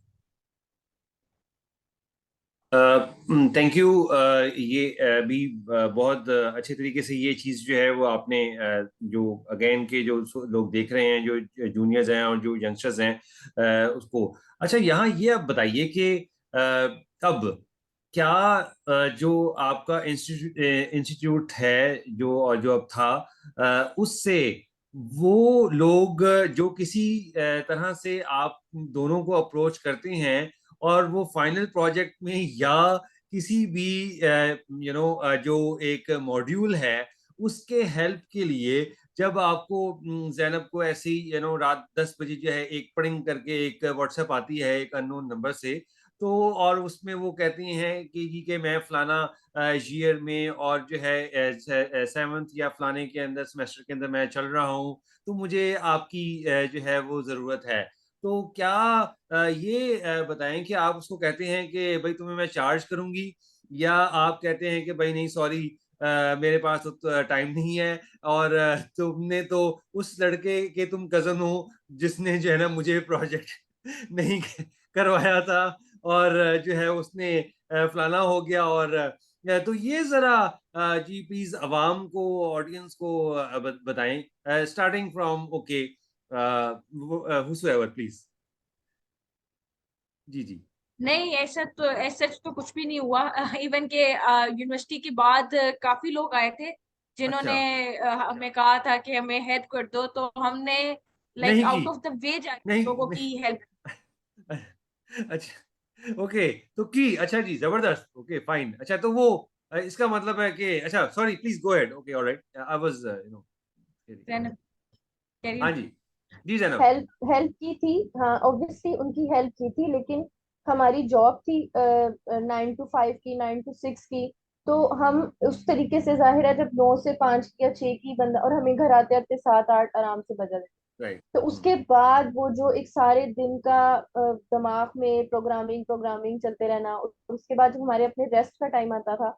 थैंक यू। ये भी बहुत अच्छे तरीके से ये चीज़ जो है वो आपने जो अगेन के जो लोग देख रहे हैं, जो जूनियर्स हैं और जो यंगस्टर्स हैं, उसको। अच्छा, यहाँ ये आप बताइए कि अब क्या जो आपका इंस्टीट्यूट है जो, और जो अब था, उससे वो लोग जो किसी तरह से आप दोनों को अप्रोच करते हैं, और वो फाइनल प्रोजेक्ट में या किसी भी जो एक मॉड्यूल है उसके हेल्प के लिए, जब आपको जैनब को ऐसी रात 10 बजे जो है एक पिंग करके एक व्हाट्सएप आती है एक अननोन नंबर से, तो और उसमें वो कहती हैं कि जी के मैं फलाना ईयर में और जो है 7th या फलाने के अंदर सेमेस्टर के अंदर मैं चल रहा हूँ, तो मुझे आपकी जो है वो ज़रूरत है। तो क्या ये बताएं कि आप उसको कहते हैं कि भाई तुम्हें मैं चार्ज करूंगी, या आप कहते हैं कि भाई नहीं सॉरी मेरे पास तो टाइम नहीं है, और तुमने तो उस लड़के के तुम कजन हो जिसने जो है ना मुझे प्रोजेक्ट नहीं करवाया था, और जो है उसने फलाना हो गया, और तो ये जरा जी प्लीज अवाम को, ऑडियंस को बताएं, स्टार्टिंग फ्रॉम ओके हुसएवर प्लीज। जी जी। नहीं, ऐसा तो ऐसा तो कुछ भी नहीं हुआ। इवन के यूनिवर्सिटी के बाद काफी लोग आए थे जिन्होंने अच्छा। हमें कहा था कि हमें हेल्प कर दो, तो हमने लाइक नहीं आउट की, ऑफ द वे जाके नहीं, लोगों नहीं। की हेल्प। अच्छा, ओके, तो की, अच्छा जी, जबरदस्त, ओके फाइन। अच्छा, तो वो इसका मतलब है कि, अच्छा sorry, please go ahead, okay alright, I was हाँ जी, जी जैनब। हेल्प हेल्प की थी। हाँ, ऑब्वियसली उनकी हेल्प की थी, लेकिन हमारी जॉब थी 9 to 5 की, 9 to 6 की। तो हम उस तरीके से, जाहिर है, जब 9 से 5 या 6 की बंदा, और हमें घर आते आते 7-8 आराम से बजा देते। राइट। तो उसके बाद वो जो एक सारे दिन का दिमाग में प्रोग्रामिंग प्रोग्रामिंग चलते रहना, और उसके बाद जब हमारे अपने रेस्ट का टाइम आता था,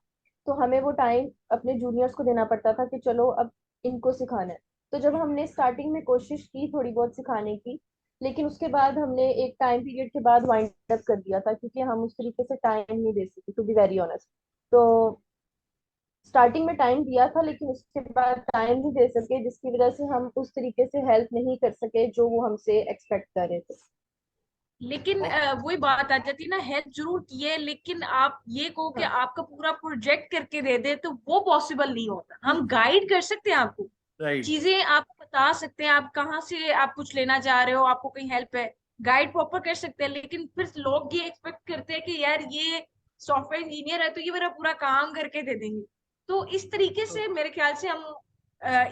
तो हमें वो टाइम अपने जूनियर्स को देना पड़ता था कि चलो अब इनको सिखाना है। तो जब हमने स्टार्टिंग में कोशिश की थोड़ी बहुत सिखाने की, लेकिन उसके बाद हमने एक टाइम पीरियड के बाद वाइंड अप कर दिया था, क्योंकि हम उस तरीके से टाइम नहीं दे सकते, टू बी वेरी ऑनेस्ट। तो स्टार्टिंग में टाइम दिया था, लेकिन उसके बाद टाइम नहीं दे सके, जिसकी वजह से हम उस तरीके से हेल्प नहीं कर सके जो वो हमसे एक्सपेक्ट कर रहे थे। लेकिन वही बात आ जाती है ना, हेल्प जरूर की है, लेकिन आप ये कहो कि हाँ। आपका पूरा प्रोजेक्ट करके दे दे तो वो पॉसिबल नहीं होता। हम गाइड कर सकते हैं आपको, राइट। चीजें आपको बता सकते हैं, आप कहाँ से आप कुछ लेना चाह रहे हो, आपको कहीं हेल्प है, गाइड प्रॉपर कर सकते हैं। लेकिन फिर लोग ये एक्सपेक्ट करते हैं कि यार ये सॉफ्टवेयर इंजीनियर है तो ये मेरा पूरा काम करके दे देंगे। तो इस तरीके से मेरे ख्याल से हम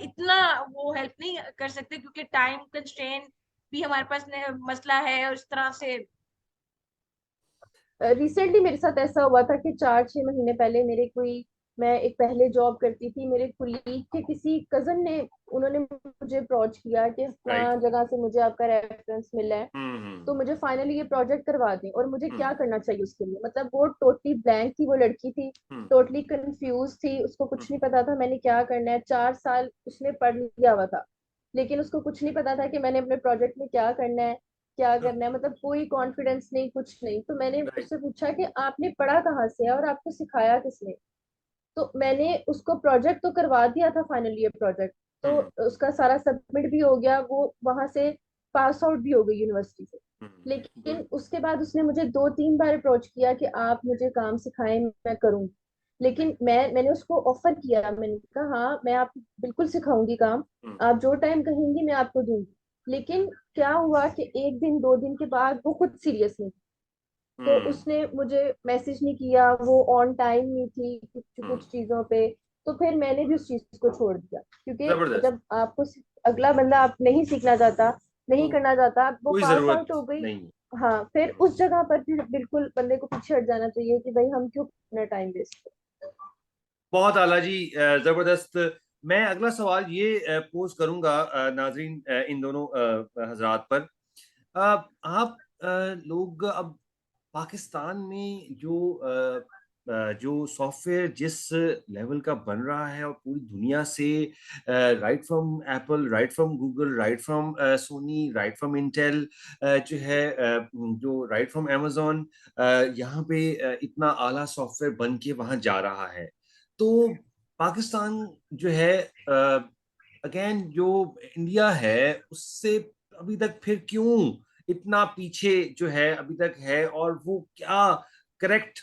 इतना वो हेल्प नहीं कर सकते, क्योंकि टाइम कंस्ट्रेंट भी हमारे पास मसला है, और इस तरह से। रिसेंटली मेरे साथ ऐसा हुआ था कि 4-6 महीने पहले मेरे कोई, मैं एक पहले जॉब करती थी, मेरे कुलीग के किसी कजन ने, उन्होंने मुझे अप्रोच किया कि राइट। फलां जगह से मुझे आपका रेफरेंस मिला है, तो मुझे फाइनली ये प्रोजेक्ट करवा दें, और मुझे क्या हम्म करना चाहिए उसके लिए। मतलब वो टोटली ब्लैंक थी, वो लड़की थी, हम्म टोटली कंफ्यूज थी, उसको कुछ नहीं पता था मैंने क्या करना है। 4 साल उसने पढ़ लिया हुआ था, लेकिन उसको कुछ नहीं पता था कि मैंने अपने प्रोजेक्ट में क्या करना है, क्या करना है। मतलब कोई कॉन्फिडेंस नहीं, कुछ नहीं। तो मैंने राइट। उससे पूछा कि आपने पढ़ा कहाँ से है और आपको सिखाया किसने। तो मैंने उसको प्रोजेक्ट तो करवा दिया था, फाइनल ईयर प्रोजेक्ट, तो हम्म उसका सारा सबमिट भी हो गया, वो वहां से पास आउट भी हो गई यूनिवर्सिटी से। लेकिन गुड। उसके बाद उसने मुझे 2-3 बार अप्रोच किया कि आप मुझे काम सिखाएं, मैं करूँ। लेकिन मैंने उसको ऑफर किया, मैंने कहा हाँ मैं आप बिल्कुल सिखाऊंगी काम, आप जो टाइम कहेंगी मैं आपको दूंगी। लेकिन क्या हुआ कि 1 दिन 2 दिन के बाद वो खुद सीरियस नहीं, तो उसने मुझे मैसेज नहीं किया, वो ऑन टाइम नहीं थी कुछ कुछ चीजों पे। तो फिर मैंने भी उस चीज को छोड़ दिया, क्योंकि जबरदस्त। जब आपको अगला बंदा आप नहीं सीखना चाहता, तो नहीं करना चाहता, वो कोई पास जरूरत आउट हो गई। नहीं है। हाँ, फिर उस जगह पर फिर बिल्कुल बंदे को पीछे हट जाना चाहिए कि भाई हम क्यों अपना टाइम वेस्ट बहुत आला जी, जबरदस्त। मैं अगला सवाल ये पोज करूंगा नाजरीन, इन दोनों हजरात पर। आप लोग अब पाकिस्तान में जो सॉफ्टवेयर जिस लेवल का बन रहा है, और पूरी दुनिया से, right from Apple, right from Google, right from Sony, right from Intel, जो है जो राइट फ्रॉम amazon, यहाँ पे इतना आला सॉफ्टवेयर बन के वहाँ जा रहा है। तो पाकिस्तान जो है, अगेन जो इंडिया है उससे अभी तक फिर क्यों इतना पीछे जो है अभी तक है, और वो क्या करेक्ट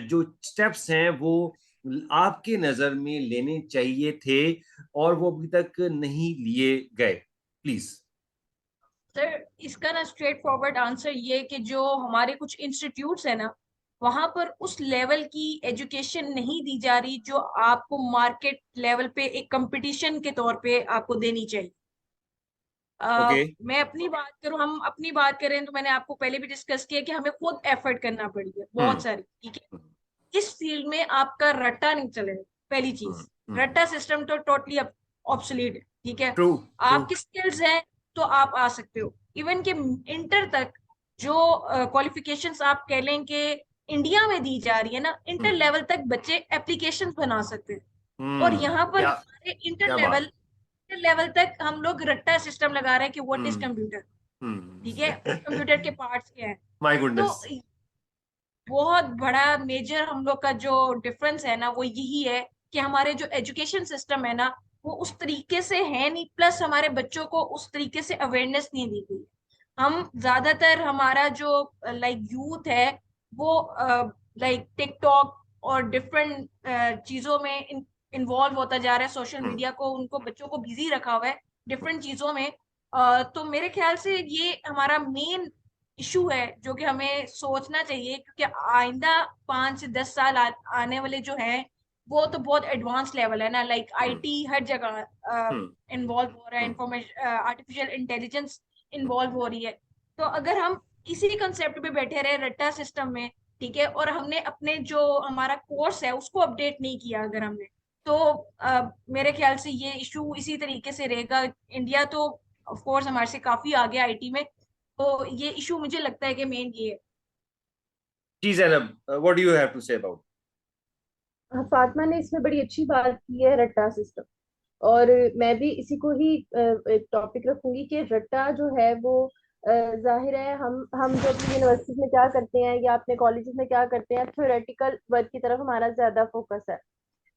जो स्टेप्स हैं वो आपके नजर में लेने चाहिए थे, और वो अभी तक नहीं लिए गए, प्लीज। सर इसका ना स्ट्रेट फॉरवर्ड आंसर ये कि जो हमारे कुछ इंस्टीट्यूट्स है ना, वहां पर उस लेवल की एजुकेशन नहीं दी जा रही जो आपको मार्केट लेवल पे एक कंपटीशन के तौर पे आपको देनी चाहिए। ओके। मैं अपनी बात करूं, हम अपनी बात करें तो मैंने आपको पहले भी डिस्कस किया कि हमें खुद एफर्ट करना पड़ेगा बहुत हम्म सारी, ठीक है। इस फील्ड में आपका रट्टा नहीं चलेगा, पहली चीज। हम्म। रट्टा सिस्टम तो टोटली ऑब्सोलीट है, ठीक है। ट्रू। ट्रू। आपकी स्किल्स हैं तो आप आ सकते हो, इवन के इंटर तक जो क्वालिफिकेशंस आप कह लें कि इंडिया में दी जा रही है ना, इंटर लेवल तक बच्चे एप्लीकेशंस बना सकते हैं। और यहाँ पर क्या, हमारे इंटर क्या बात। लेवल तक हम लोग रट्टा सिस्टम लगा रहे हैं कि व्हाट इज हम्म कंप्यूटर, ठीक है, हम्म। कंप्यूटर के पार्ट्स क्या है। माय तो गुडनेस। बहुत बड़ा मेजर हम लोग का जो डिफरेंस है ना वो यही है कि हमारे जो एजुकेशन सिस्टम है ना वो उस तरीके से है नहीं, प्लस हमारे बच्चों को उस तरीके से अवेयरनेस नहीं दी गई। हम ज्यादातर हमारा जो लाइक यूथ है वो लाइक टिकटॉक और डिफरेंट चीजों में इन्वॉल्व होता जा रहा है, सोशल मीडिया को उनको बच्चों को बिजी रखा हुआ है डिफरेंट चीजों में। तो मेरे ख्याल से ये हमारा मेन इशू है जो कि हमें सोचना चाहिए, क्योंकि आइंदा 5 से 10 साल आने वाले जो है वो तो बहुत एडवांस लेवल है ना, लाइक आईटी हर जगह इन्वॉल्व हो रहा है, इंफॉर्मेशन आर्टिफिशियल इंटेलिजेंस इन्वॉल्व हो रही है। तो अगर हम इसी कंसेप्ट पे बैठे रहे रट्टा सिस्टम में, ठीक है, और हमने अपने जो हमारा कोर्स है उसको अपडेट नहीं किया अगर हमने, तो मेरे ख्याल से ये इशू इसी तरीके से रहेगा। इंडिया तो ऑफ कोर्स हमारे से काफी आगे आईटी में, तो ये इशू मुझे लगता है कि मेन ये है। जी Zainab, what do you have to say about? हाँ, फातिमा ने इसमें बड़ी अच्छी बात की है, रट्टा सिस्टम। और मैं भी इसी को ही एक टॉपिक रखूंगी कि रट्टा जो है वो जाहिर है, हम जो अपनी यूनिवर्सिटी में क्या करते हैं या अपने कॉलेजेस में क्या करते हैं, थ्योरेटिकल वर्क की तरफ हमारा ज्यादा फोकस है।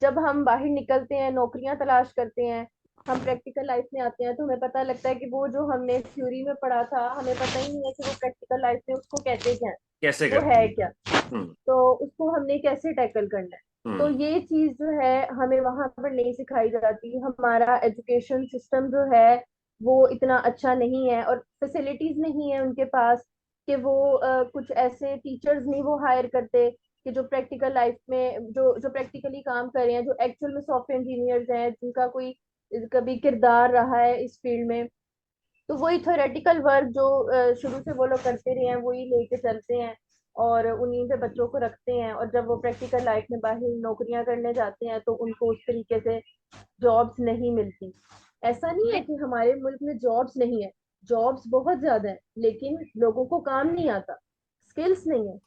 जब हम बाहर निकलते हैं, नौकरियां तलाश करते हैं, हम प्रैक्टिकल लाइफ में आते हैं, तो हमें पता लगता है कि वो जो हमने थ्योरी में पढ़ा था, हमें पता ही नहीं है कि वो प्रैक्टिकल लाइफ में उसको कहते क्या है, कैसे वो करते है हैं? क्या, हम्म। तो उसको हमने कैसे टैकल करना है। तो हम्म। ये चीज जो है हमें वहां पर नहीं सिखाई जाती। हमारा एजुकेशन सिस्टम जो है वो इतना अच्छा नहीं है, और फैसिलिटीज नहीं है उनके पास कि वो कुछ ऐसे टीचर्स नहीं वो हायर करते कि जो प्रैक्टिकल लाइफ में जो जो प्रैक्टिकली काम कर रहे हैं, जो एक्चुअल में सॉफ्टवेयर इंजीनियर्स हैं, जिनका कोई कभी किरदार रहा है इस फील्ड में। तो वही थ्योरेटिकल वर्क जो शुरू से वो लोग करते रहे हैं वही लेके चलते हैं, और उन्हीं पे बच्चों को रखते हैं, और जब वो प्रैक्टिकल लाइफ में बाहर नौकरियां करने जाते हैं तो उनको उस तरीके से जॉब्स नहीं मिलती। ऐसा नहीं है ये कि हमारे मुल्क में जॉब्स नहीं है, जॉब्स बहुत ज्यादा है, लेकिन लोगों को काम नहीं आता, स्किल्स नहीं है।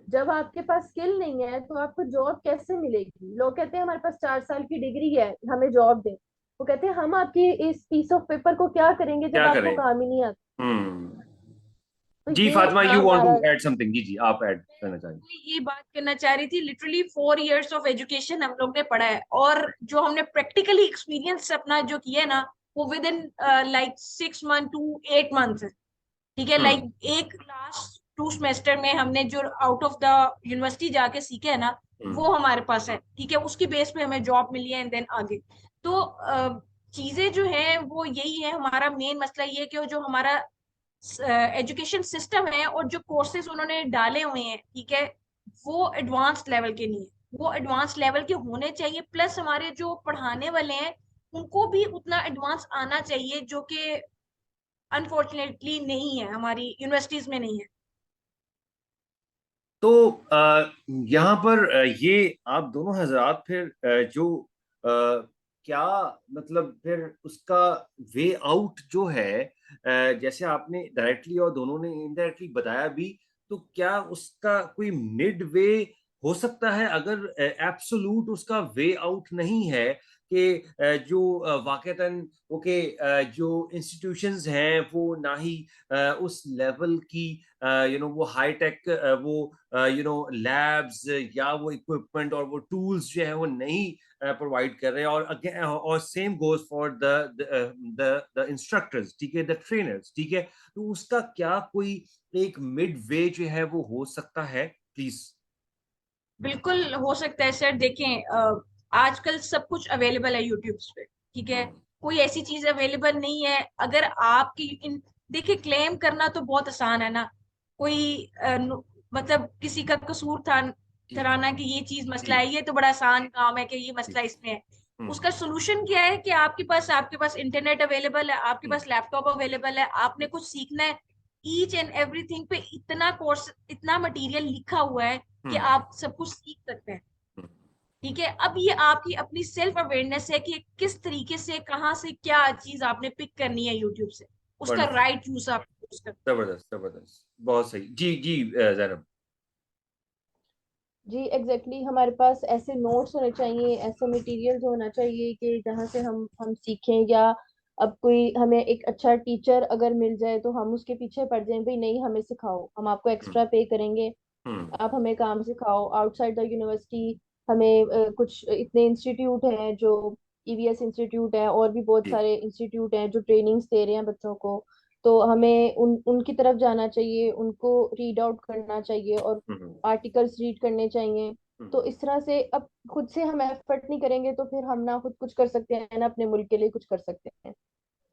जब आपके पास स्किल नहीं है तो आपको जॉब कैसे मिलेगी? लोग कहते हैं हमारे पास 4 साल की डिग्री है, हमें जॉब दे। वो कहते हैं हम आपकी इस पीस ऑफ पेपर को क्या करेंगे जब क्या आपको करें? काम ही नहीं आता। हम्म। तो जी ये फातिमा, यू वांट हमारा। To add something? जी जी, आप ऐड करना चाहेंगे? ये बात करना चाह रही थी, लिटरली 4 इयर्स ऑफ एजुकेशन हम लोग ने पढ़ा है, और जो हमने प्रैक्टिकली एक्सपीरियंस अपना जो किया है ना, वो with in like 6 month to 8 month, ठीक है, हम्म। लाइक एक लास्ट 2 सेमेस्टर में हमने जो आउट ऑफ द यूनिवर्सिटी जाके सीखे है ना, हम्म। वो हमारे पास है, ठीक है, उसकी बेस पे हमें जॉब मिली है एंड देन आगे। तो चीजें जो है वो यही है, हमारा मेन मसला ये है कि जो हमारा एजुकेशन सिस्टम है और जो कोर्सेज उन्होंने डाले हुए हैं, ठीक है, वो एडवांस लेवल के नहीं है, वो एडवांस लेवल के होने चाहिए, प्लस हमारे जो पढ़ाने वाले हैं उनको भी उतना एडवांस आना चाहिए, जो कि अनफॉर्चुनेटली नहीं है, हमारी यूनिवर्सिटीज में नहीं है। तो यहाँ पर ये आप दोनों हजरात फिर जो क्या मतलब फिर उसका वे आउट जो है, जैसे आपने डायरेक्टली और दोनों ने इनडायरेक्टली बताया भी, तो क्या उसका कोई मिड वे हो सकता है? अगर एब्सोल्यूट उसका वे आउट नहीं है कि जो वाकईतन ओके जो इंस्टीट्यूशंस हैं वो ना ही उस लेवल की वो हाई टेक वो लैब्स या वो इक्विपमेंट और वो टूल्स जो है वो नहीं प्रोवाइड कर रहे हैं, और और same goes for the instructors, ठीक है, द ट्रेनर्स, ठीक है। तो उसका क्या कोई एक मिड वे जो है वो हो सकता है? प्लीज। बिल्कुल हो सकता है सर, देखें आजकल सब कुछ अवेलेबल है यूट्यूब पे, ठीक है, कोई ऐसी चीज अवेलेबल नहीं है अगर आपकी देखिए, क्लेम करना तो बहुत आसान है ना, कोई मतलब किसी का कसूर था जी ठहराना कि ये चीज जी मसला है, ये तो बड़ा आसान काम है कि ये जी। मसला इसमें है। हम्म। उसका सोल्यूशन क्या है कि आपके पास इंटरनेट अवेलेबल है, आपके हम्म। पास लैपटॉप अवेलेबल है, आपने कुछ सीखना है, ईच एंड एवरीथिंग पे इतना कोर्स, इतना मटेरियल लिखा हुआ है कि हम्म। आप सब कुछ सीख सकते हैं, ठीक है। अब ये आपकी अपनी सेल्फ अवेयरनेस है कि किस तरीके से कहाँ से क्या चीज आपने पिक करनी है यूट्यूब से, उसका वंडरफुल। राइट यूज आप यूज करते जबरदस्त जबरदस्त, बहुत सही। जी जी जैनब। जी एग्जैक्टली हमारे पास ऐसे नोट्स होने चाहिए, ऐसे मटेरियल्स होना चाहिए कि जहाँ से हम सीखें, या अब कोई हमें एक अच्छा टीचर अगर मिल जाए तो हम उसके पीछे पड़ जाएं, भाई नहीं हमें सिखाओ, हम आपको हम्म। एक्स्ट्रा पे करेंगे, हम्म। आप हमें काम सिखाओ आउटसाइड द यूनिवर्सिटी। हमें कुछ इतने इंस्टीट्यूट हैं जो ईवीएस इंस्टीट्यूट है, और भी बहुत जी। सारे इंस्टीट्यूट हैं जो ट्रेनिंग्स दे रहे हैं बच्चों को। तो हमें उनकी तरफ जाना चाहिए, उनको रीड आउट करना चाहिए, और हम्म। आर्टिकल्स रीड करने चाहिए। तो हम्म। इस तरह से अब खुद से हम एफर्ट नहीं करेंगे तो फिर हम ना खुद कुछ कर सकते हैं ना अपने मुल्क के लिए कुछ कर सकते हैं।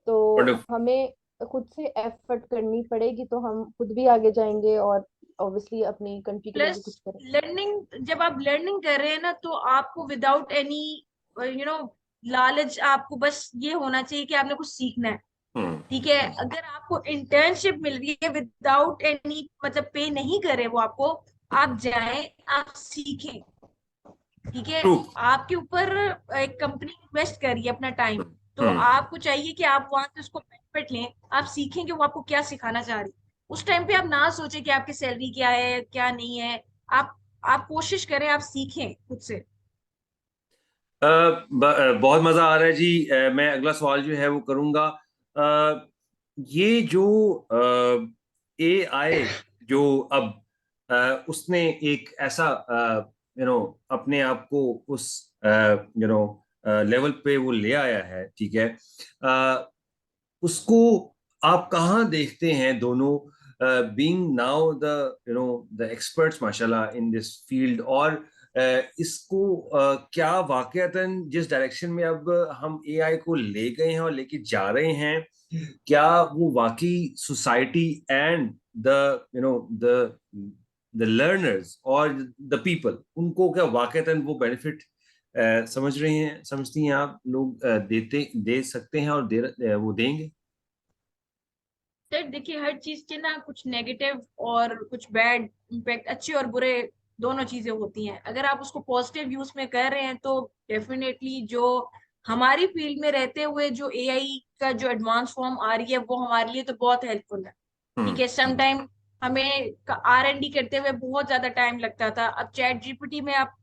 तो वंडरफुल। हमें खुद से एफर्ट करनी पड़ेगी तो हम खुद भी आगे जाएंगे और ऑब्वियसली अपनी कंट्री के लिए भी प्लस कुछ करें। लर्निंग, जब आप लर्निंग कर रहे हैं ना, तो आपको विदाउट एनी यू नो लालच, आपको बस ये होना चाहिए कि आपने कुछ सीखना है। ठीक है, अगर आपको इंटर्नशिप मिल रही है विदाउट एनी मतलब पे नहीं करे वो आपको, आप जाएं, आप सीखें। ठीक है, ट्रू। आपके ऊपर एक कंपनी इन्वेस्ट कर रही है अपना टाइम, तो हम्म। आपको चाहिए कि आप वहां से उसको बेनिफिट लें, आप सीखें कि वो आपको क्या सिखाना चाह रही है। उस टाइम पे आप ना सोचें कि आपकी सैलरी क्या है क्या नहीं है। आप आप कोशिश करें, आप सीखें खुद से। बहुत मजा आ रहा है जी। मैं अगला सवाल जो है वो करूंगा। ये जो AI जो अब उसने एक ऐसा अपने आप को उस लेवल पे वो ले आया है, ठीक है। उसको आप कहाँ देखते हैं दोनों, being now the the experts माशाल्लाह इन दिस फील्ड, और इसको क्या वाकयातन जिस डायरेक्शन में अब हम AI को ले गए हैं और लेके जा रहे हैं, क्या वो वाकई society and the the the learners और द पीपल, उनको क्या वाकयातन वो बेनिफिट समझ रहे हैं, समझती हैं आप लोग, दे सकते हैं और वो देंगे? सर देखिए, हर चीज के ना कुछ नेगेटिव और कुछ बैड इम्पैक्ट, अच्छे और बुरे दोनों चीजें होती हैं। अगर आप उसको पॉजिटिव यूज में कर रहे हैं तो डेफिनेटली जो हमारी फील्ड में रहते हुए जो एआई का जो एडवांस फॉर्म आ रही है वो हमारे लिए तो बहुत हेल्पफुल है। ठीक है, सम टाइम हमें R&D करते हुए बहुत ज्यादा टाइम लगता था, अब चैट जीपीटी में आप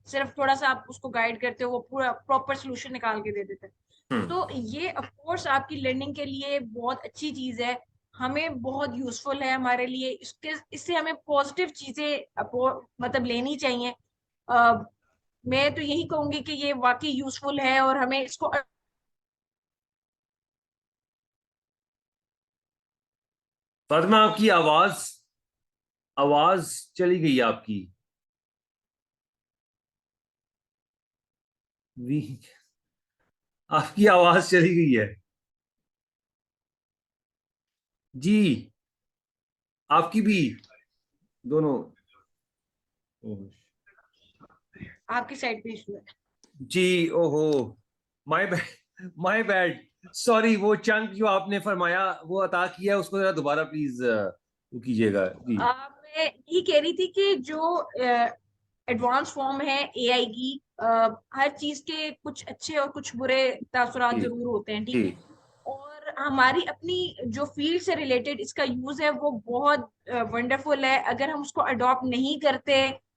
सिर्फ थोड़ा सा आप उसको गाइड करते हो, वो पूरा प्रॉपर सोल्यूशन निकाल के दे देते हैं। हम्म। तो ये ऑफ कोर्स आपकी लर्निंग के लिए बहुत अच्छी चीज है, हमें बहुत यूजफुल है हमारे लिए। इसके इससे हमें पॉजिटिव चीजें मतलब लेनी चाहिए। अ, मैं तो यही कहूंगी कि ये वाकई यूजफुल है और हमें इसको। फातिमा, आपकी आवाज आवाज चली गई आपकी। वी आपकी आवाज चली गई है जी। आपकी भी, दोनों। आपकी साइड पे इशू है। जी, ओहो, my bad, my bad, sorry. वो चंक जो आपने फरमाया, वो अता किया, उसको जरा दोबारा प्लीज वो कीजिएगा जी। मैं यही कह रही थी कि जो एडवांस फॉर्म है एआई की, हर चीज के कुछ अच्छे और कुछ बुरे तासुरात जी जरूर होते हैं। ठीक जी। है, और हमारी अपनी जो फील्ड से रिलेटेड इसका यूज है वो बहुत वंडरफुल है। अगर हम उसको अडॉप्ट नहीं करते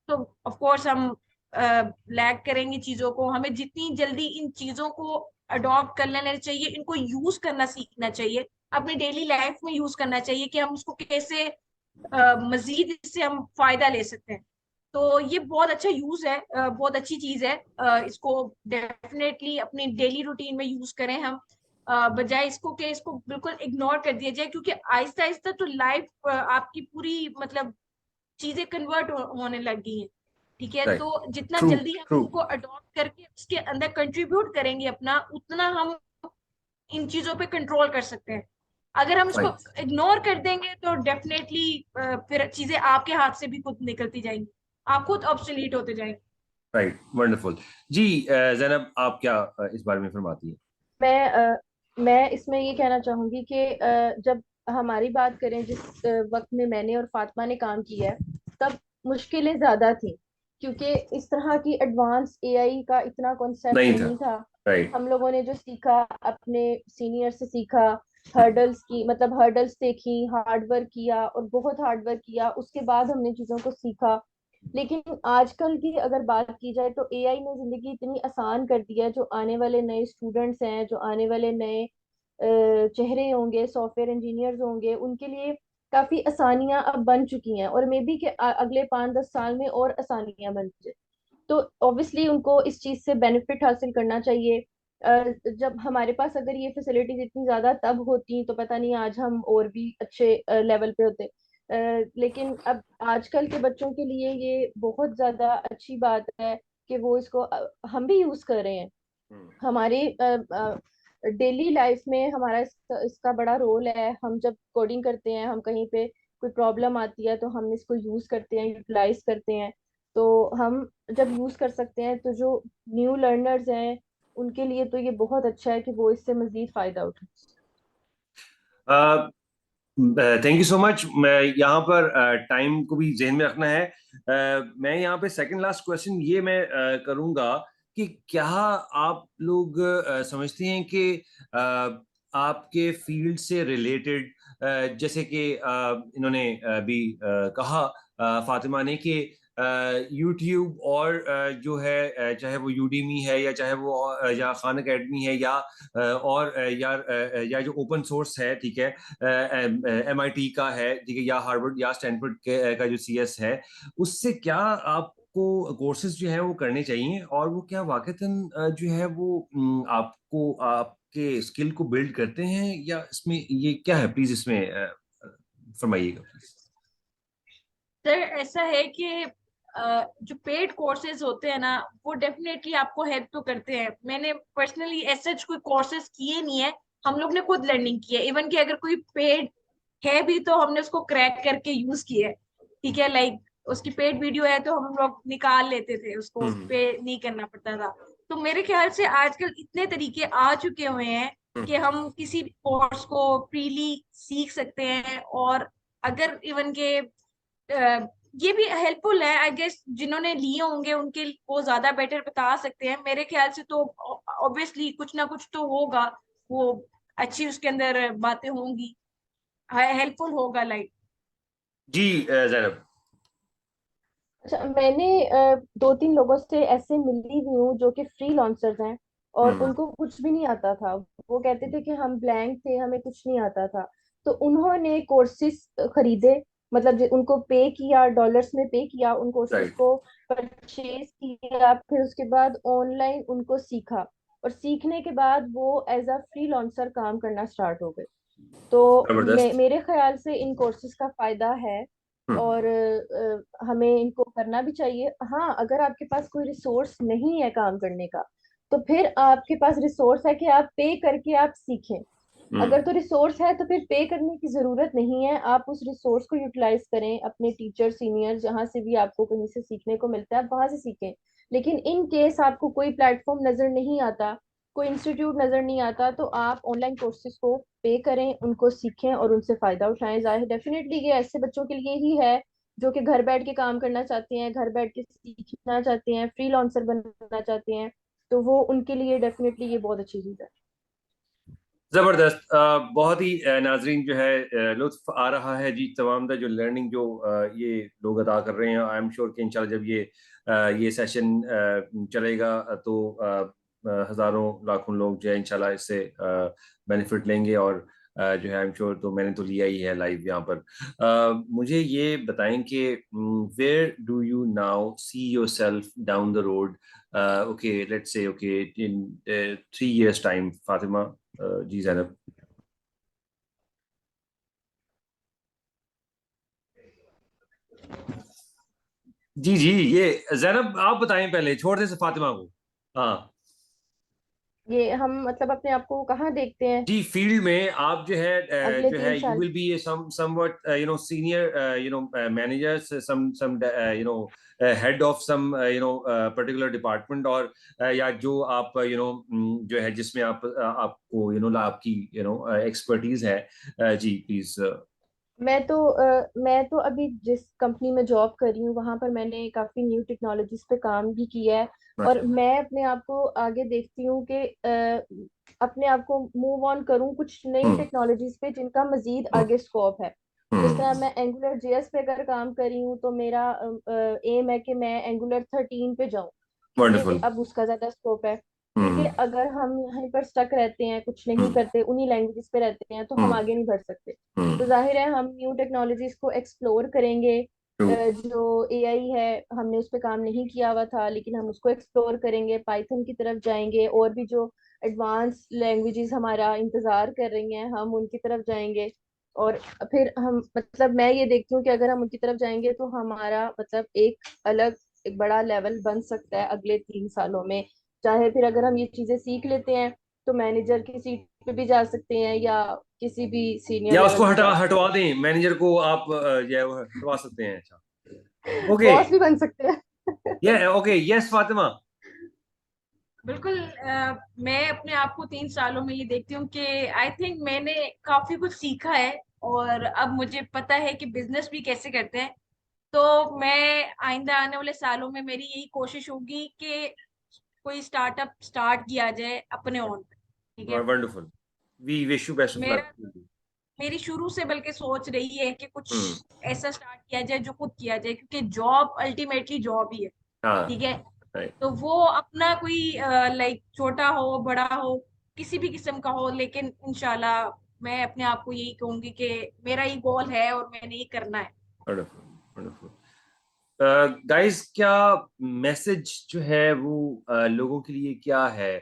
तो ऑफ कोर्स हम लैग करेंगे चीजों को। हमें जितनी जल्दी इन चीजों को अडॉप्ट कर लेना चाहिए, इनको यूज करना सीखना चाहिए, अपनी डेली लाइफ में यूज करना चाहिए कि हम उसको कैसे मजीद इससे हम फायदा ले सकते हैं। तो ये बहुत अच्छा यूज है, बहुत अच्छी चीज है। इसको डेफिनेटली अपनी डेली रूटीन में यूज करें हम, बजाय इसको कि इसको बिल्कुल इग्नोर कर दिया जाए, क्योंकि आहिस्ता आहिस्ता तो लाइफ आपकी पूरी मतलब चीजें कन्वर्ट होने लग गई हैं। ठीक है, राइट। तो जितना ट्रू जल्दी हम ट्रू। उनको अडॉप्ट करके उसके अंदर कंट्रीब्यूट करेंगे अपना, उतना हम इन चीजों पे कंट्रोल कर सकते हैं। अगर हम इसको राइट इग्नोर कर देंगे तो डेफिनेटली फिर चीजें आपके हाथ से भी खुद निकलती जाएंगी, आप खुद ऑब्सोलीट होते जाएंगे। राइट, वंडरफुल जी। जैनब, आप क्या इस बारे में फरमाती हैं? मैं इसमें ये कहना चाहूंगी कि जब हमारी बात करें, जिस वक्त में मैंने और फातिमा ने काम किया है, तब मुश्किलें ज्यादा थी, क्योंकि इस तरह की एडवांस एआई का इतना कॉन्सेप्ट नहीं था। नहीं था। राइट। हम लोगों ने जो सीखा अपने सीनियर से सीखा, हर्डल्स की मतलब हर्डल्स देखी, हार्ड वर्क किया और बहुत हार्ड वर्क किया, उसके बाद हमने चीजों को सीखा। लेकिन आजकल की अगर बात की जाए तो एआई ने जिंदगी इतनी आसान कर दी है। जो आने वाले नए स्टूडेंट्स हैं, जो आने वाले नए चेहरे होंगे, सॉफ्टवेयर इंजीनियर्स होंगे, उनके लिए काफी आसानियां अब बन चुकी हैं, और मे बी के अगले 5-10 साल में और आसानियां बन जाए। तो ऑब्वियसली उनको इस चीज से बेनिफिट हासिल करना चाहिए। जब हमारे पास अगर ये फैसिलिटीज इतनी ज्यादा तब होती तो पता नहीं आज हम और भी अच्छे लेवल पे होते। लेकिन अब आजकल के बच्चों के लिए ये बहुत ज्यादा अच्छी बात है कि वो इसको हम भी यूज कर रहे हैं। हमारे डेली लाइफ में हमारा इसका बड़ा रोल है। हम जब कोडिंग करते हैं, हम कहीं पे कोई प्रॉब्लम आती है तो हम इसको यूज करते हैं, यूटिलाइज करते हैं। तो हम जब यूज कर सकते हैं तो जो न्यू लर्नर्स हैं उनके लिए तो ये बहुत अच्छा है कि वो इससे मजीद फायदा उठाएं। Thank you so much. मैं यहाँ पर टाइम को भी जहन में रखना है। मैं यहाँ पे सेकंड लास्ट क्वेश्चन ये मैं करूँगा कि क्या आप लोग समझते हैं कि आपके फील्ड से रिलेटेड, जैसे कि इन्होंने भी कहा फातिमा ने कि यूट्यूब और जो है चाहे वो यूडीमी है या चाहे वो या खान अकेडमी है या और या जो ओपन सोर्स है, ठीक है, MIT का है, ठीक है, या हार्वर्ड या स्टैनफोर्ड का जो CS है, उससे क्या आपको कोर्सेज जो है वो करने चाहिए, और वो क्या वाकईतन जो है वो आपको आपके स्किल को बिल्ड करते हैं, या इसमें ये क्या है, प्लीज इसमें फरमाइएगा प्लीज। सर ऐसा है कि जो पेड कोर्सेज होते हैं ना, वो डेफिनेटली आपको हेल्प तो करते हैं। मैंने पर्सनली ऐसे कोई कोर्सेज किए नहीं है, हम लोग ने खुद लर्निंग की है। इवन कि अगर कोई पेड है भी तो हमने उसको क्रैक करके यूज किया है, ठीक है। लाइक उसकी पेड वीडियो है तो हम लोग निकाल लेते थे, उसको पे नहीं करना पड़ता था। तो मेरे ख्याल से आजकल इतने तरीके आ चुके हुए हैं कि हम किसी भी कोर्स को फ्रीली सीख सकते हैं। और अगर इवन के ये भी हेल्पफुल है आई गेस, जिन्होंने लिए होंगे उनके वो ज्यादा बेटर बता सकते हैं। मेरे ख्याल से तो ऑब्वियसली कुछ ना कुछ तो होगा, वो अच्छी उसके अंदर बातें होंगी, हेल्पफुल होगा लाइक। जी जैनब। अच्छा, मैंने 2-3 लोगों से ऐसे मिली हुई हूँ जो कि फ्रीलांसर्स हैं और हम्म। उनको कुछ भी नहीं आता था। वो कहते थे कि हम ब्लैंक थे, हमें कुछ नहीं आता था। तो उन्होंने कोर्सेज खरीदे, मतलब उनको पे किया, डॉलर्स में पे किया उन कोर्सेज राइट। को, परचेज किया, फिर उसके बाद ऑनलाइन उनको सीखा, और सीखने के बाद वो एज अ फ्रीलांसर काम करना स्टार्ट हो गए। तो जबरदस्त। मेरे ख्याल से इन कोर्सेज का फायदा है हम्म। और हमें इनको करना भी चाहिए। हाँ, अगर आपके पास कोई रिसोर्स नहीं है काम करने का, तो फिर आपके पास रिसोर्स है कि आप पे करके आप सीखें। हम्म। अगर तो रिसोर्स है तो फिर पे करने की जरूरत नहीं है, आप उस रिसोर्स को यूटिलाइज करें, अपने टीचर सीनियर जहाँ से भी आपको कहीं से सीखने को मिलता है आप वहां से सीखें। लेकिन इन केस आपको कोई प्लेटफॉर्म नजर नहीं आता, कोई इंस्टीट्यूट नजर नहीं आता, तो आप ऑनलाइन कोर्सेज को पे करें, उनको सीखें और उनसे फायदा उठाएं। जाहिर डेफिनेटली ये ऐसे बच्चों के लिए ही है जो कि घर बैठ के काम करना चाहते हैं, घर बैठ के सीखना चाहते हैं, फ्रीलांसर बनना चाहते हैं। तो वो उनके लिए डेफिनेटली ये बहुत अच्छी चीज है। जबरदस्त। बहुत ही नाजरीन जो है लुत्फ आ रहा है जी, तमाम दा जो लर्निंग जो ये लोग अदा कर रहे हैं। आई एम श्योर कि इंशाल्लाह जब ये सेशन चलेगा तो हजारों लाखों लोग जो है इंशाल्लाह इससे बेनिफिट लेंगे, और जो है आई एम श्योर, तो मैंने तो लिया ही है लाइव यहाँ पर। मुझे ये बताएं कि where do you now see yourself down the road, okay let's say, okay in 3 years time, Fatima. जी जैनब। जी जी, ये जैनब आप बताएं पहले, छोड़ दे से फातिमा को। हाँ ये हम मतलब अपने आप को कहाँ देखते हैं जी, फील्ड में आप अगले जो है तीन यू साल will be somewhat senior manager, some head of some particular department, और या जो आप जो है जिसमें आपको आपकी एक्सपर्टीज है। जी प्लीज। मैं तो अभी जिस कंपनी में जॉब कर रही हूँ वहां पर मैंने काफी न्यू टेक्नोलॉजीज पे काम भी किया है। और माशाल्लाह। मैं अपने आप को आगे देखती हूँ कि अपने आप को मूव ऑन करूँ कुछ नई हम्म। टेक्नोलॉजीज पे जिनका मजीद हम्म। आगे स्कोप है। जिस तरह हम्म। मैं एंगुलर जेएस पे अगर काम कर रही हूँ तो मेरा एम है कि मैं एंगुलर 13 पे जाऊँ, क्योंकि वंडरफुल। अब उसका ज्यादा स्कोप है। क्योंकि हम्म। अगर हम यहीं पर स्टक रहते हैं, कुछ नहीं हम्म। करते, उन्हीं लैंग्वेजेस पे रहते हैं, तो हम हम्म। आगे नहीं बढ़ सकते। तो हम्म। जाहिर है हम न्यू टेक्नोलॉजीज को एक्सप्लोर करेंगे। ट्रू। जो एआई है, हमने उस पर काम नहीं किया हुआ था लेकिन हम उसको एक्सप्लोर करेंगे, पाइथन की तरफ जाएंगे, और भी जो एडवांस लैंग्वेजेस हमारा इंतजार कर रही हैं हम उनकी तरफ जाएंगे। और फिर हम मतलब मैं ये देखती हूँ कि अगर हम उनकी तरफ जाएंगे तो हमारा मतलब एक बड़ा लेवल बन सकता है अगले 3 सालों में। चाहे फिर अगर हम ये चीजें सीख लेते हैं तो मैनेजर की सीट पे भी जा सकते हैं या किसी भी सीनियर या लेवल उसको पे जा सकते हटवा दें, मैनेजर को आप जो है वो हटवा सकते हैं। अच्छा, हैं, ओके, बॉस भी बन सकते हैं। ये ओके, यस फातिमा। बिल्कुल। मैं अपने आप को 3 सालों में ये देखती हूँ कि आई थिंक मैंने काफी कुछ सीखा है, और अब मुझे पता है कि बिजनेस भी कैसे करते हैं। तो मैं आइंदा आने वाले सालों में मेरी यही कोशिश होगी कि कोई स्टार्टअप स्टार्ट किया जाए अपने ओन पे। ठीक है। Wonderful, we wish you best of मेरा लक। मेरी शुरू से बल्कि सोच रही है कि कुछ हम्म। ऐसा स्टार्ट किया जाए जो खुद किया जाए, क्योंकि जॉब अल्टीमेटली जॉब ही है। हाँ, ठीक है। राइट। तो वो अपना कोई लाइक छोटा हो बड़ा हो किसी भी किस्म का हो, लेकिन इंशाल्लाह मैं अपने आप को यही कहूंगी कि मेरा ये गोल है और मैंने ये करना है। Wonderful, wonderful. गाइस, क्या मैसेज जो है वो लोगों के लिए क्या है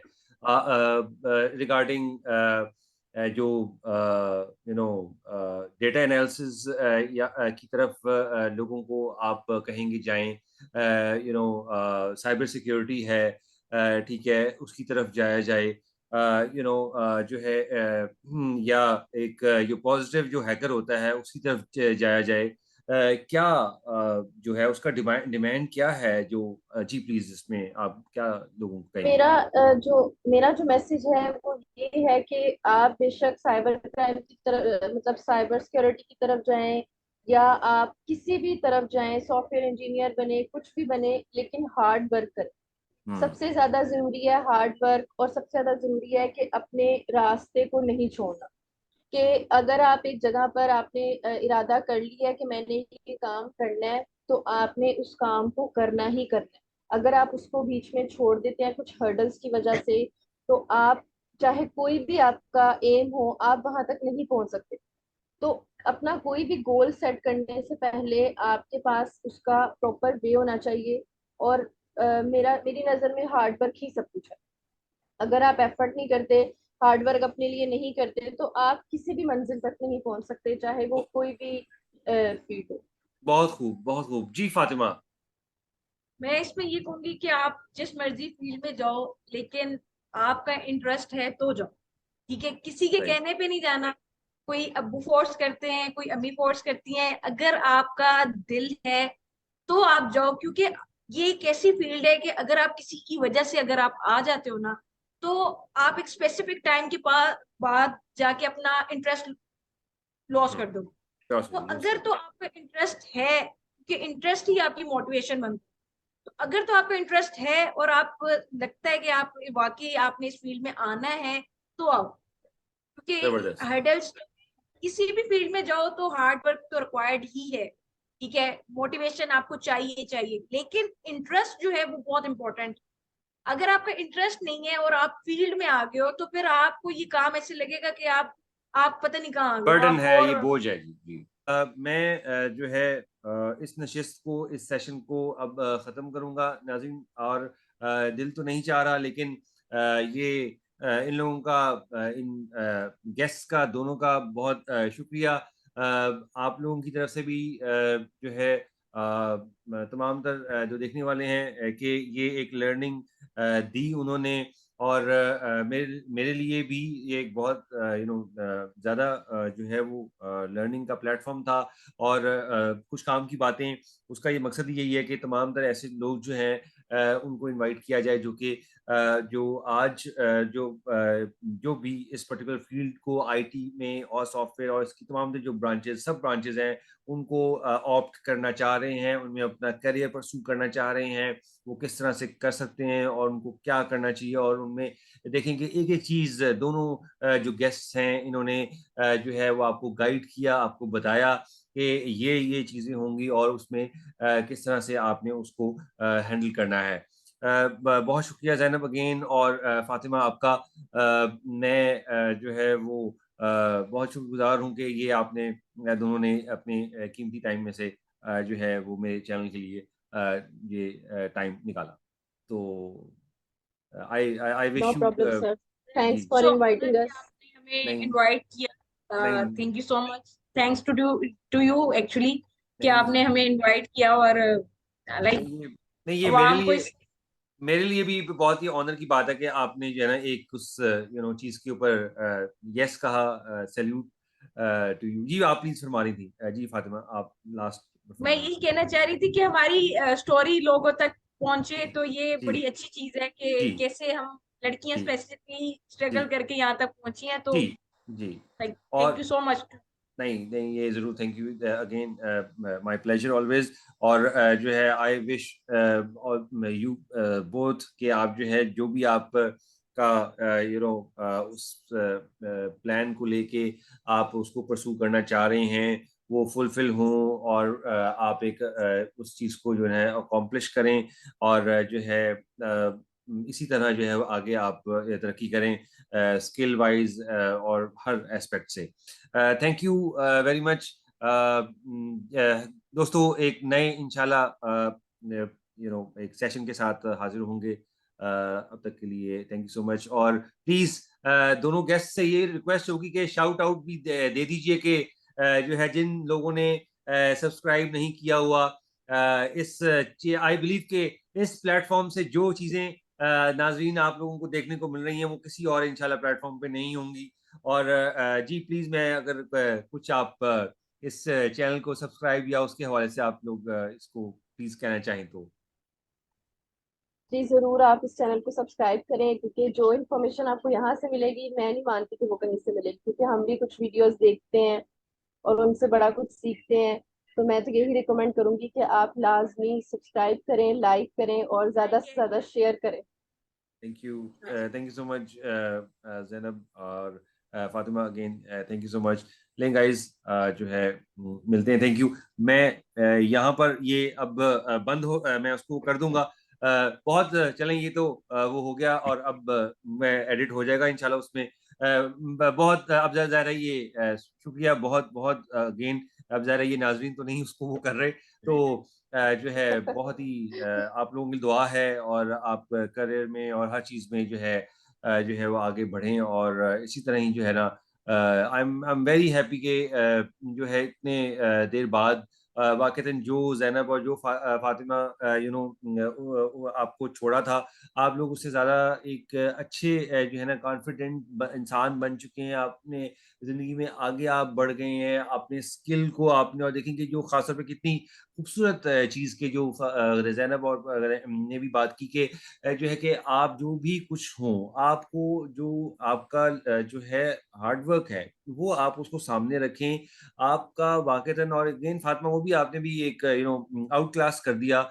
रिगार्डिंग जो यू नो डेटा एनालिसिस या की तरफ लोगों को आप कहेंगे जाएं, यू नो साइबर सिक्योरिटी है, ठीक है, उसकी तरफ जाया जाए, यू नो जो है या एक जो पॉजिटिव जो हैकर होता है उसकी तरफ जाया जाए, क्या जो है उसका डिमांड क्या है, जो जी प्लीज इसमें आप क्या लोगों को कहेंगे? मेरा जो मैसेज है वो ये है कि आप बेशक साइबर क्राइम की तरफ मतलब साइबर सिक्योरिटी की तरफ जाएं या आप किसी भी तरफ जाएं, सॉफ्टवेयर इंजीनियर बने, कुछ भी बने, लेकिन हार्ड वर्क करें। हम्म। सबसे ज्यादा जरूरी है हार्ड वर्क, और सबसे ज्यादा जरूरी है कि अपने रास्ते को नहीं छोड़ना। कि अगर आप एक जगह पर आपने इरादा कर लिया है कि मैंने ये काम करना है, तो आपने उस काम को करना ही करना है। अगर आप उसको बीच में छोड़ देते हैं कुछ हर्डल्स की वजह से, तो आप चाहे कोई भी आपका एम हो, आप वहां तक नहीं पहुंच सकते। तो अपना कोई भी गोल सेट करने से पहले आपके पास उसका प्रॉपर वे होना चाहिए। और मेरी नजर में हार्ड वर्क ही सब कुछ है। अगर आप एफर्ट नहीं करते, हार्ड वर्क अपने लिए नहीं करते, तो आप किसी भी मंजिल तक नहीं पहुंच सकते, चाहे वो कोई भी फील्ड हो। बहुत खूब, बहुत खूब जी फातिमा। मैं इसमें ये कहूंगी कि आप जिस मर्जी फील्ड में जाओ, लेकिन आपका इंटरेस्ट है तो जाओ। ठीक है। किसी के राइट। कहने पे नहीं जाना। कोई अब्बू फोर्स करते हैं, कोई अम्मी फोर्स करती हैं, अगर आपका दिल है तो आप जाओ, क्योंकि ये एक ऐसी फील्ड है कि अगर आप किसी की वजह से अगर आप आ जाते हो ना, तो आप एक स्पेसिफिक टाइम के बाद जाके अपना इंटरेस्ट लॉस कर दो। तो अगर तो आपका इंटरेस्ट है, क्योंकि इंटरेस्ट ही आपकी मोटिवेशन बनता है। तो अगर तो आपका इंटरेस्ट है और आपको लगता है कि आप वाकई आपने इस फील्ड में आना है, तो आओ। क्योंकि जबरदस्त। हर्डल्स किसी भी फील्ड में जाओ तो हार्ड वर्क तो रिक्वायर्ड ही है। ठीक है। मोटिवेशन आपको चाहिए चाहिए, लेकिन इंटरेस्ट जो है वो बहुत इंपॉर्टेंट। अगर आपका इंटरेस्ट नहीं है और आप फील्ड में आ गए हो, तो फिर आपको ये काम ऐसे लगेगा कि आप पता नहीं कहाँ आ गए हो बर्डन आप। है, ये और बोझ है जी जी। मैं जो है इस नशिस्त को, इस सेशन को अब ख़त्म करूंगा नाज़रीन, और दिल तो नहीं चाह रहा, लेकिन ये इन लोगों का इन गेस्ट का, दोनों का बहुत शुक्रिया। आप लोगों की तरफ से भी जो है तमाम तर जो देखने वाले हैं कि ये एक लर्निंग दी उन्होंने, और मेरे मेरे लिए भी ये एक बहुत ज़्यादा जो है वो लर्निंग का प्लेटफॉर्म था। और कुछ काम की बातें, उसका ये मकसद ही यही है कि तमाम तरह ऐसे लोग जो हैं उनको इनवाइट किया जाए, जो कि जो आज जो भी इस पर्टिकुलर फील्ड को आईटी में और सॉफ्टवेयर और इसकी तमाम जो ब्रांचेस, सब ब्रांचेस हैं, उनको ऑप्ट करना चाह रहे हैं, उनमें अपना करियर परस्यू करना चाह रहे हैं, वो किस तरह से कर सकते हैं और उनको क्या करना चाहिए। और उनमें देखेंगे एक एक चीज़, दोनों जो गेस्ट्स हैं इन्होंने जो है वो आपको गाइड किया, आपको बताया कि ये चीज़ें होंगी और उसमें किस तरह से आपने उसको हैंडल करना है। बहुत शुक्रिया ज़ैनब अगेन, और फातिमा आपका। मैं जो है वो बहुत शुक्रगुजार हूँ कि ये आपने दोनों ने अपने कीमती टाइम में से जो है वो मेरे चैनल के लिए ये टाइम निकाला। तो I no wish you problem sir, जी। Thanks for so honour inviting कि अस। आपने हमें नहीं, इनवाइट किया। नहीं, thank you so much. Thanks to you actually कि नहीं, आपने हमें इनवाइट किया, और लाइक नहीं, ये आवाम को इस मेरे लिए भी बहुत ही ऑनर की बात है कि आपने जो है ना एक उस चीज के ऊपर यस कहा। Salute to you. जी आप प्लीज फरमा रही थी। जी फातिमा आप लास्ट मैं फरमा रही यही थी। कहना चाह रही थी कि हमारी स्टोरी लोगों तक पहुंचे, जी तो ये जी बड़ी अच्छी चीज है कि जी कैसे हम लड़कियां जी स्पेसिफिकली जी स्ट्रगल करके यहाँ तक पहुंची हैं। तो जी जी। लाइक थैंक और यू सो मच। नहीं नहीं ये जरूर, thank you again, my pleasure always. और जो है आई विश और यू बोथ कि आप जो है जो भी आप का उस प्लान को लेके आप उसको परसू करना चाह रहे हैं वो फुलफिल हों, और आप एक उस चीज़ को जो है अकॉम्प्लिश करें, और जो है इसी तरह जो है आगे आप तरक्की करें स्किल वाइज और हर एस्पेक्ट से। थैंक यू वेरी मच दोस्तों। एक नए इंशाल्लाह एक सेशन के साथ हाजिर होंगे। अब तक के लिए थैंक यू सो मच। और प्लीज दोनों गेस्ट से ये रिक्वेस्ट होगी कि शाउट आउट भी दे दीजिए कि जो है जिन लोगों ने सब्सक्राइब नहीं किया हुआ इस आई बिलीव के इस प्लेटफॉर्म से जो चीजें नाजरीन आप लोगों को देखने को मिल रही हैं वो किसी और इंशाल्लाह प्लेटफॉर्म पे नहीं होंगी। और जी प्लीज मैं अगर कुछ आप इस चैनल को सब्सक्राइब या उसके हवाले से आप लोग इसको प्लीज कहना चाहें तो। जी जरूर, आप इस चैनल को सब्सक्राइब करें, क्योंकि जो इन्फॉर्मेशन आपको यहाँ से मिलेगी मैं नहीं मानती कि वो कहीं से मिलेगी, क्योंकि हम भी कुछ वीडियोस देखते हैं और उनसे बड़ा कुछ सीखते हैं। तो मैं तो यही रिकमेंड करूंगी कि आप लाजमी सब्सक्राइब करें, लाइक करें और ज्यादा से ज्यादा शेयर करें। Thank you so much Zainab और Fatima again thank you so much. लेकिन गाइस जो है मिलते हैं। Thank you. मैं यहाँ पर ये अब बंद हो मैं उसको कर दूंगा। बहुत चलें ये तो वो हो गया, और अब मैं एडिट हो जाएगा इंशाल्लाह उसमें। बहुत अब ज़ाहिर है ये शुक्रिया बहुत बहुत अगेन। अब ज़ाहिर है ये नाजरीन तो नहीं उसको वो कर रहे, तो जो है बहुत ही आप लोगों की दुआ है, और आप करियर में और हर चीज़ में जो है वो आगे बढ़ें, और इसी तरह ही जो है ना आई एम वेरी हैप्पी कि जो है इतने देर बाद वाकईतन जो जैनब और जो फातिमा आपको छोड़ा था, आप लोग उससे ज़्यादा एक अच्छे जो है ना कॉन्फिडेंट इंसान बन चुके हैं। आपने ज़िंदगी में आगे आप बढ़ गए हैं अपने स्किल को आपने, और देखेंगे जो खासतौर पे कितनी खूबसूरत चीज़ के जो जैनब और ने भी बात की कि जो है कि आप जो भी कुछ हों आपको जो आपका जो है हार्डवर्क है वो आप उसको सामने रखें। आपका वाक़ईतन, और अगेन फातिमा वो भी आपने भी एक आउट क्लास कर दिया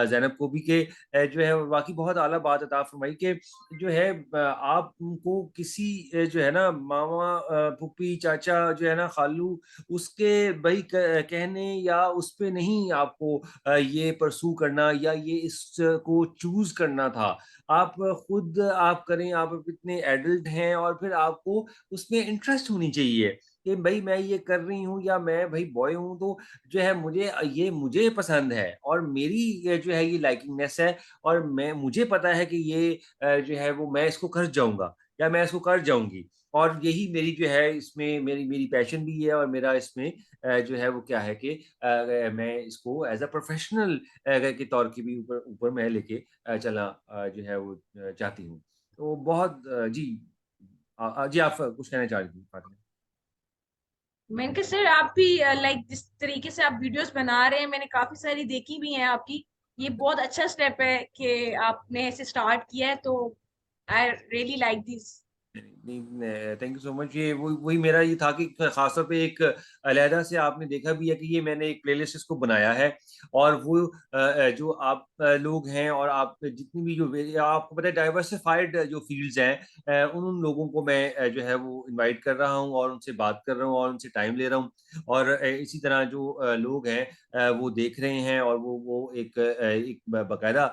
ज़ैनब को भी कि जो है वाक़ई बहुत आला बात अता फरमाई कि जो है आपको किसी जो है ना मामा फूफी चाचा जो है ना खालू उसके भाई कहने या उस पे नहीं आपको ये परसू करना या ये इसको चूज करना था। आप खुद आप करें, आप इतने एडल्ट हैं और फिर आपको उसमें इंटरेस्ट होनी चाहिए कि भाई मैं ये कर रही हूँ या मैं भाई बॉय हूँ तो जो है मुझे पसंद है और मेरी ये जो है ये लाइकिंगनेस है, और मैं मुझे पता है कि ये जो है वो मैं इसको कर जाऊंगा या मैं इसको कर जाऊंगी, और यही मेरी जो है इसमें मेरी मेरी पैशन भी है, और मेरा इसमें जो है वो क्या है कि मैं इसको एज अ प्रोफेशनल के तौर के भी ऊपर ऊपर मैं लेके चलना जो है वो चाहती हूँ। तो बहुत जी जी आप कुछ कहना चाह रही थी फातिमा? मैंने कहा सर आप भी लाइक जिस तरीके से आप वीडियोस बना रहे हैं मैंने काफी सारी देखी भी हैं आपकी। ये बहुत अच्छा स्टेप है कि आपने ऐसे स्टार्ट किया है, तो आई रियली लाइक दिस। नहीं थैंक यू सो मच। ये वही मेरा ये था कि खासतौर पे एक अलहदा से आपने देखा भी है कि ये मैंने एक प्लेलिस्ट इसको बनाया है, और वो जो आप लोग हैं और आप जितनी भी जो आपको पता है डाइवर्सिफाइड जो फील्ड्स हैं उन उन लोगों को मैं जो है वो इनवाइट कर रहा हूँ और उनसे बात कर रहा हूँ और उनसे टाइम ले रहा हूँ, और इसी तरह जो लोग हैं वो देख रहे हैं, और वो एक बाकायदा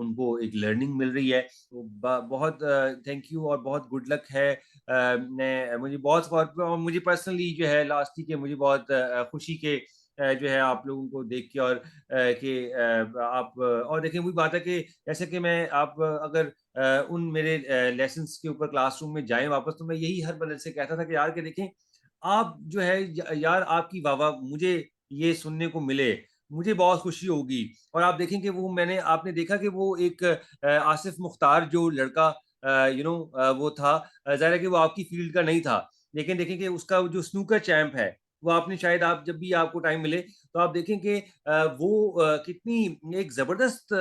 उनको एक लर्निंग मिल रही है। तो बहुत थैंक यू और बहुत गुड लक है। मैं मुझे बहुत और मुझे पर्सनली जो है लास्ट ही के मुझे बहुत खुशी के जो है आप लोगों को देख के, और कि आप और देखें वही बात है कि जैसे कि मैं आप अगर उन मेरे लेसन्स के ऊपर क्लासरूम में जाएं वापस, तो मैं यही हर बंदे से कहता था कि यार के देखें आप जो है यार आपकी वाह वाह मुझे ये सुनने को मिले मुझे बहुत खुशी होगी। और आप देखेंगे वो आपने देखा कि वो एक आसिफ मुख्तार जो लड़का वो था, ज़ाहिर है कि वो आपकी फील्ड का नहीं था, लेकिन देखेंगे उसका जो स्नूकर चैंप है, वो आपने शायद आप जब भी आपको टाइम मिले तो आप देखें कि वो कितनी एक ज़बरदस्त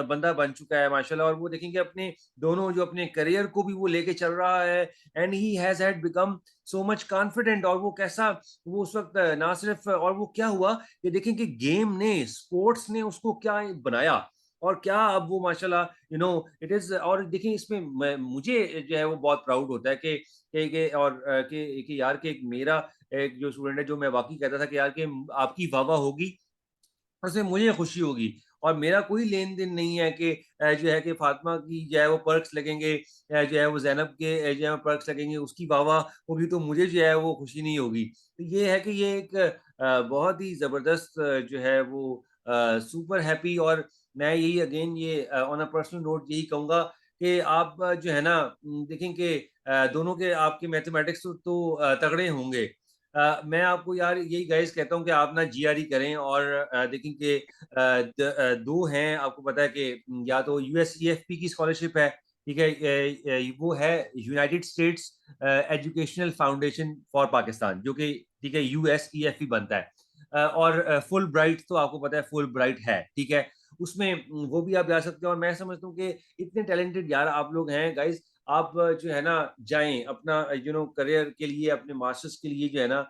बंदा बन चुका है माशाल्लाह। और वो देखेंगे अपने दोनों जो अपने करियर को भी वो लेके चल रहा है, and he has had become so much confident. और वो कैसा वो उस वक़्त ना सिर्फ़, और वो क्या हुआ कि देखें कि गेम ने, स्पोर्ट्स ने उसको क्या बनाया, और क्या अब वो माशाल्लाह इट इज़। और देखिए इसमें मुझे जो है वो बहुत प्राउड होता है कि यार कि एक मेरा एक जो स्टूडेंट है, जो मैं वाक़ई कहता था कि यार कि आपकी वाह-वाह होगी, उसमें मुझे खुशी होगी। और मेरा कोई लेन-देन नहीं है कि जो है कि फ़ातिमा की जो है वो पर्क्स लगेंगे, जो है वो ज़ैनब के जो है पर्क्स लगेंगे, उसकी वाह-वाह होगी तो मुझे जो है वो खुशी नहीं होगी। तो ये है कि ये एक बहुत ही ज़बरदस्त जो है वो सुपर हैप्पी। और मैं यही अगेन ये ऑन अ पर्सनल नोट यही कहूँगा कि आप जो है ना देखें कि दोनों के आपके मैथमेटिक्स तो तगड़े होंगे। मैं आपको यार यही गाइस कहता हूँ कि आप ना जीआरई करें। और देखें कि 2 हैं, आपको पता है कि या तो यूएसईएफपी की स्कॉलरशिप है, ठीक है? वो है United states educational foundation for Pakistan, जो कि ठीक है यूएसईएफपी बनता है। और फुल ब्राइट तो आपको पता है फुल ब्राइट है, ठीक है? उसमें वो भी आप जा सकते हो। और मैं समझता हूँ कि इतने टैलेंटेड यार आप लोग हैं गाइस, आप जो है ना जाएँ अपना करियर के लिए, अपने मास्टर्स के लिए जो है ना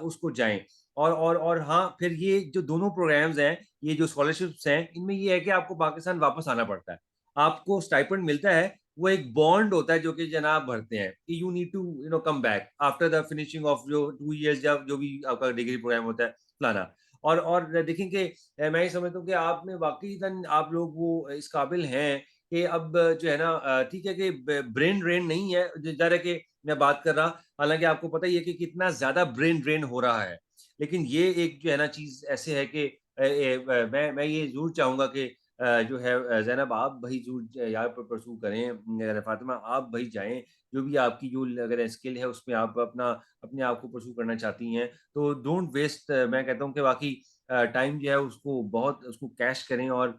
उसको जाएँ। और हाँ, फिर ये जो दोनों प्रोग्राम्स हैं, ये जो स्कॉलरशिप्स हैं, इनमें ये है कि आपको पाकिस्तान वापस आना पड़ता है। आपको स्टाइपेंड मिलता है, वो एक बॉन्ड होता है जो कि जनाब भरते हैं कि you need to come back after the finishing of जो 2 इयर्स, या जो भी आपका डिग्री प्रोग्राम होता है, फलाना। और देखें कि मैं ये समझता हूँ कि आप में वाक़ईतन आप लोग वो इस काबिल हैं कि अब जो है ना ठीक है कि ब्रेन ड्रेन नहीं है, ज़ाहिर है कि मैं बात कर रहा, हालाँकि आपको पता ही है कि कितना ज़्यादा ब्रेन ड्रेन हो रहा है। लेकिन ये एक जो है ना चीज़ ऐसे है कि मैं ये ज़रूर चाहूँगा कि जो है ज़ैनब आप भई ज़रूर यहाँ पर परस्यू करें, फ़ातिमा आप भई जाएँ, जो भी आपकी जो अगर स्किल है उसमें आप अपने आप को परस्यू करना चाहती हैं, तो डोंट वेस्ट। मैं कहता हूँ कि वाक़ई टाइम जो है उसको बहुत उसको कैश करें। और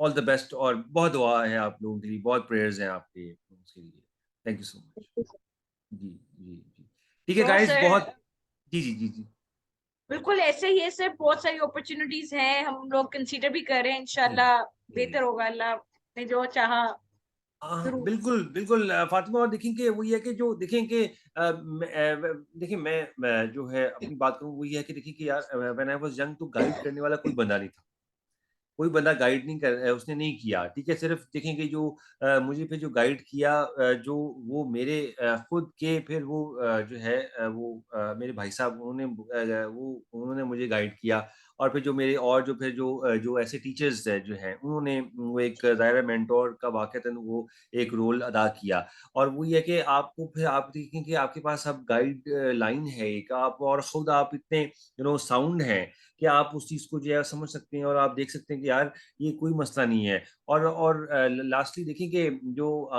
ऑल द बेस्ट। और बहुत दुआ है आप लोगों के लिए, बहुत प्रेयर्स हैं आपके उसके लिए। Thank you so much. जी, जी, जी। ठीक है तो गाइस, सर बहुत जी, जी, जी, जी। बिल्कुल ऐसे ही है सर, बहुत सारी अपॉर्चुनिटीज हैं, हम लोग कंसीडर भी कर रहे हैं, जी, इंशाल्लाह जी। बेहतर होगा, अल्लाह ने जो चाहा जरूर। बिल्कुल, बिल्कुल फातिमा। और देखें कि वही है कि जो देखें कि देखिए मैं जो है अपनी बात करूँ, वो ये है कि देखिए कि यार व्हेन आई वाज़ यंग तो गाइड करने वाला कोई बंदा नहीं था। कोई बंदा गाइड नहीं उसने नहीं किया, ठीक है? सिर्फ़ देखेंगे जो मुझे फिर जो गाइड किया जो वो मेरे खुद के फिर वो जो है मेरे भाई साहब उन्होंने मुझे गाइड किया। और फिर जो मेरे और जो फिर जो ऐसे टीचर्स जो हैं, उन्होंने वो एक ज़ाहिर है मेंटर का वाक़ईतन वो एक रोल अदा किया। और वो ये है कि आपको फिर आप देखें कि आपके पास अब गाइड लाइन है एक, आप और खुद आप इतने साउंड हैं कि आप उस चीज़ को जो है समझ सकते हैं, और आप देख सकते हैं कि यार ये कोई मसला नहीं है। और लास्टली देखिए कि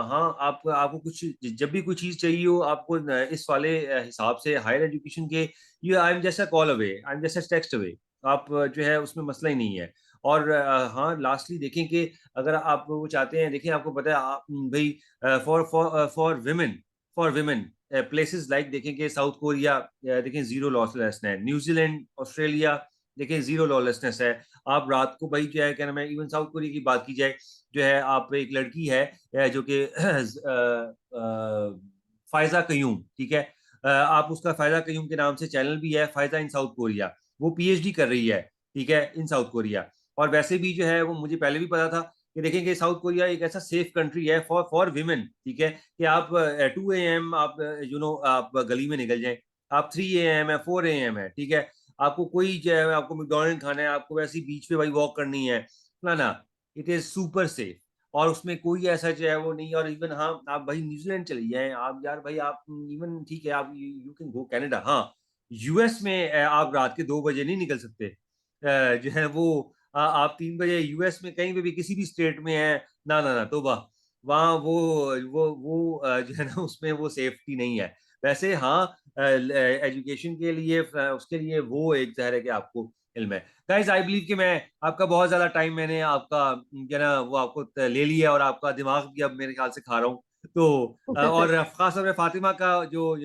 हाँ, आपको कुछ जब भी कोई चीज़ चाहिए हो आपको इस वाले हिसाब से हायर एजुकेशन के, ये I am just a call away, I am just a text away. आप जो है उसमें मसला ही नहीं है। और हाँ, लास्टली देखें कि अगर आप वो चाहते हैं, देखिए आपको पता है आप भई फॉर वुमेन प्लेसेस लाइक देखें कि साउथ कोरिया देखें ज़ीरो लॉसलेसनेस है, न्यूज़ीलैंड, ऑस्ट्रेलिया देखिए ज़ीरो लॉलेसनेस है। आप रात को भाई जो है क्या नाम है, इवन साउथ कोरिया की बात की जाए, जो है आप एक लड़की है जो कि फ़ायज़ा कयूम, ठीक है? आप उसका फ़ायज़ा कयूम के नाम से चैनल भी है, फ़ायज़ा इन साउथ कोरिया। वो पीएचडी कर रही है, ठीक है? इन साउथ कोरिया। और वैसे भी जो है वो मुझे पहले भी पता था कि देखें कि साउथ कोरिया एक ऐसा सेफ कंट्री है फॉर वुमेन, ठीक है? कि आप 2 एएम आप आप गली में निकल जाएँ। आप 3 एएम है, 4 एएम है, ठीक है? आपको कोई जो है आपको मैकडॉनल्ड खाना है, आपको वैसे ही बीच पे भाई वॉक करनी है, ना, इट इज़ सुपर सेफ। और उसमें कोई ऐसा जो है वो नहीं। और इवन हाँ, आप भाई न्यूज़ीलैंड चले जाएँ, आप यार भाई आप इवन ठीक है, आप you you can go Canada. हाँ, यूएस में आप रात के 2 बजे नहीं निकल सकते। जो है वो आप 3 बजे यूएस में कहीं पे भी किसी भी स्टेट में हैं, ना, तौबा! वहाँ वो जो है ना उसमें वो सेफ्टी नहीं है। वैसे हाँ, एजुकेशन के लिए उसके लिए वो एक ज़ाहिर है कि आपको इल्म है। गाइस आई बिलीव कि मैं आपका बहुत ज्यादा टाइम मैंने आपका क्या ना वो आपको ले लिया और आपका दिमाग भी अब मेरे ख्याल से खा रहा हूँ। तो और खास तौर पे फातिमा का जो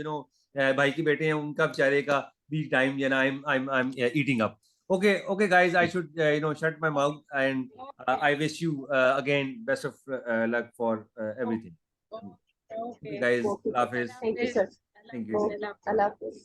भाई की बेटे हैं उनका बेचारे का भी time I am eating up. Okay, guys, I should shut my mouth, and I wish you again best of luck for everything. Okay, guys, Allah Hafiz. Thank you, sir. Thank you. Allah Hafiz.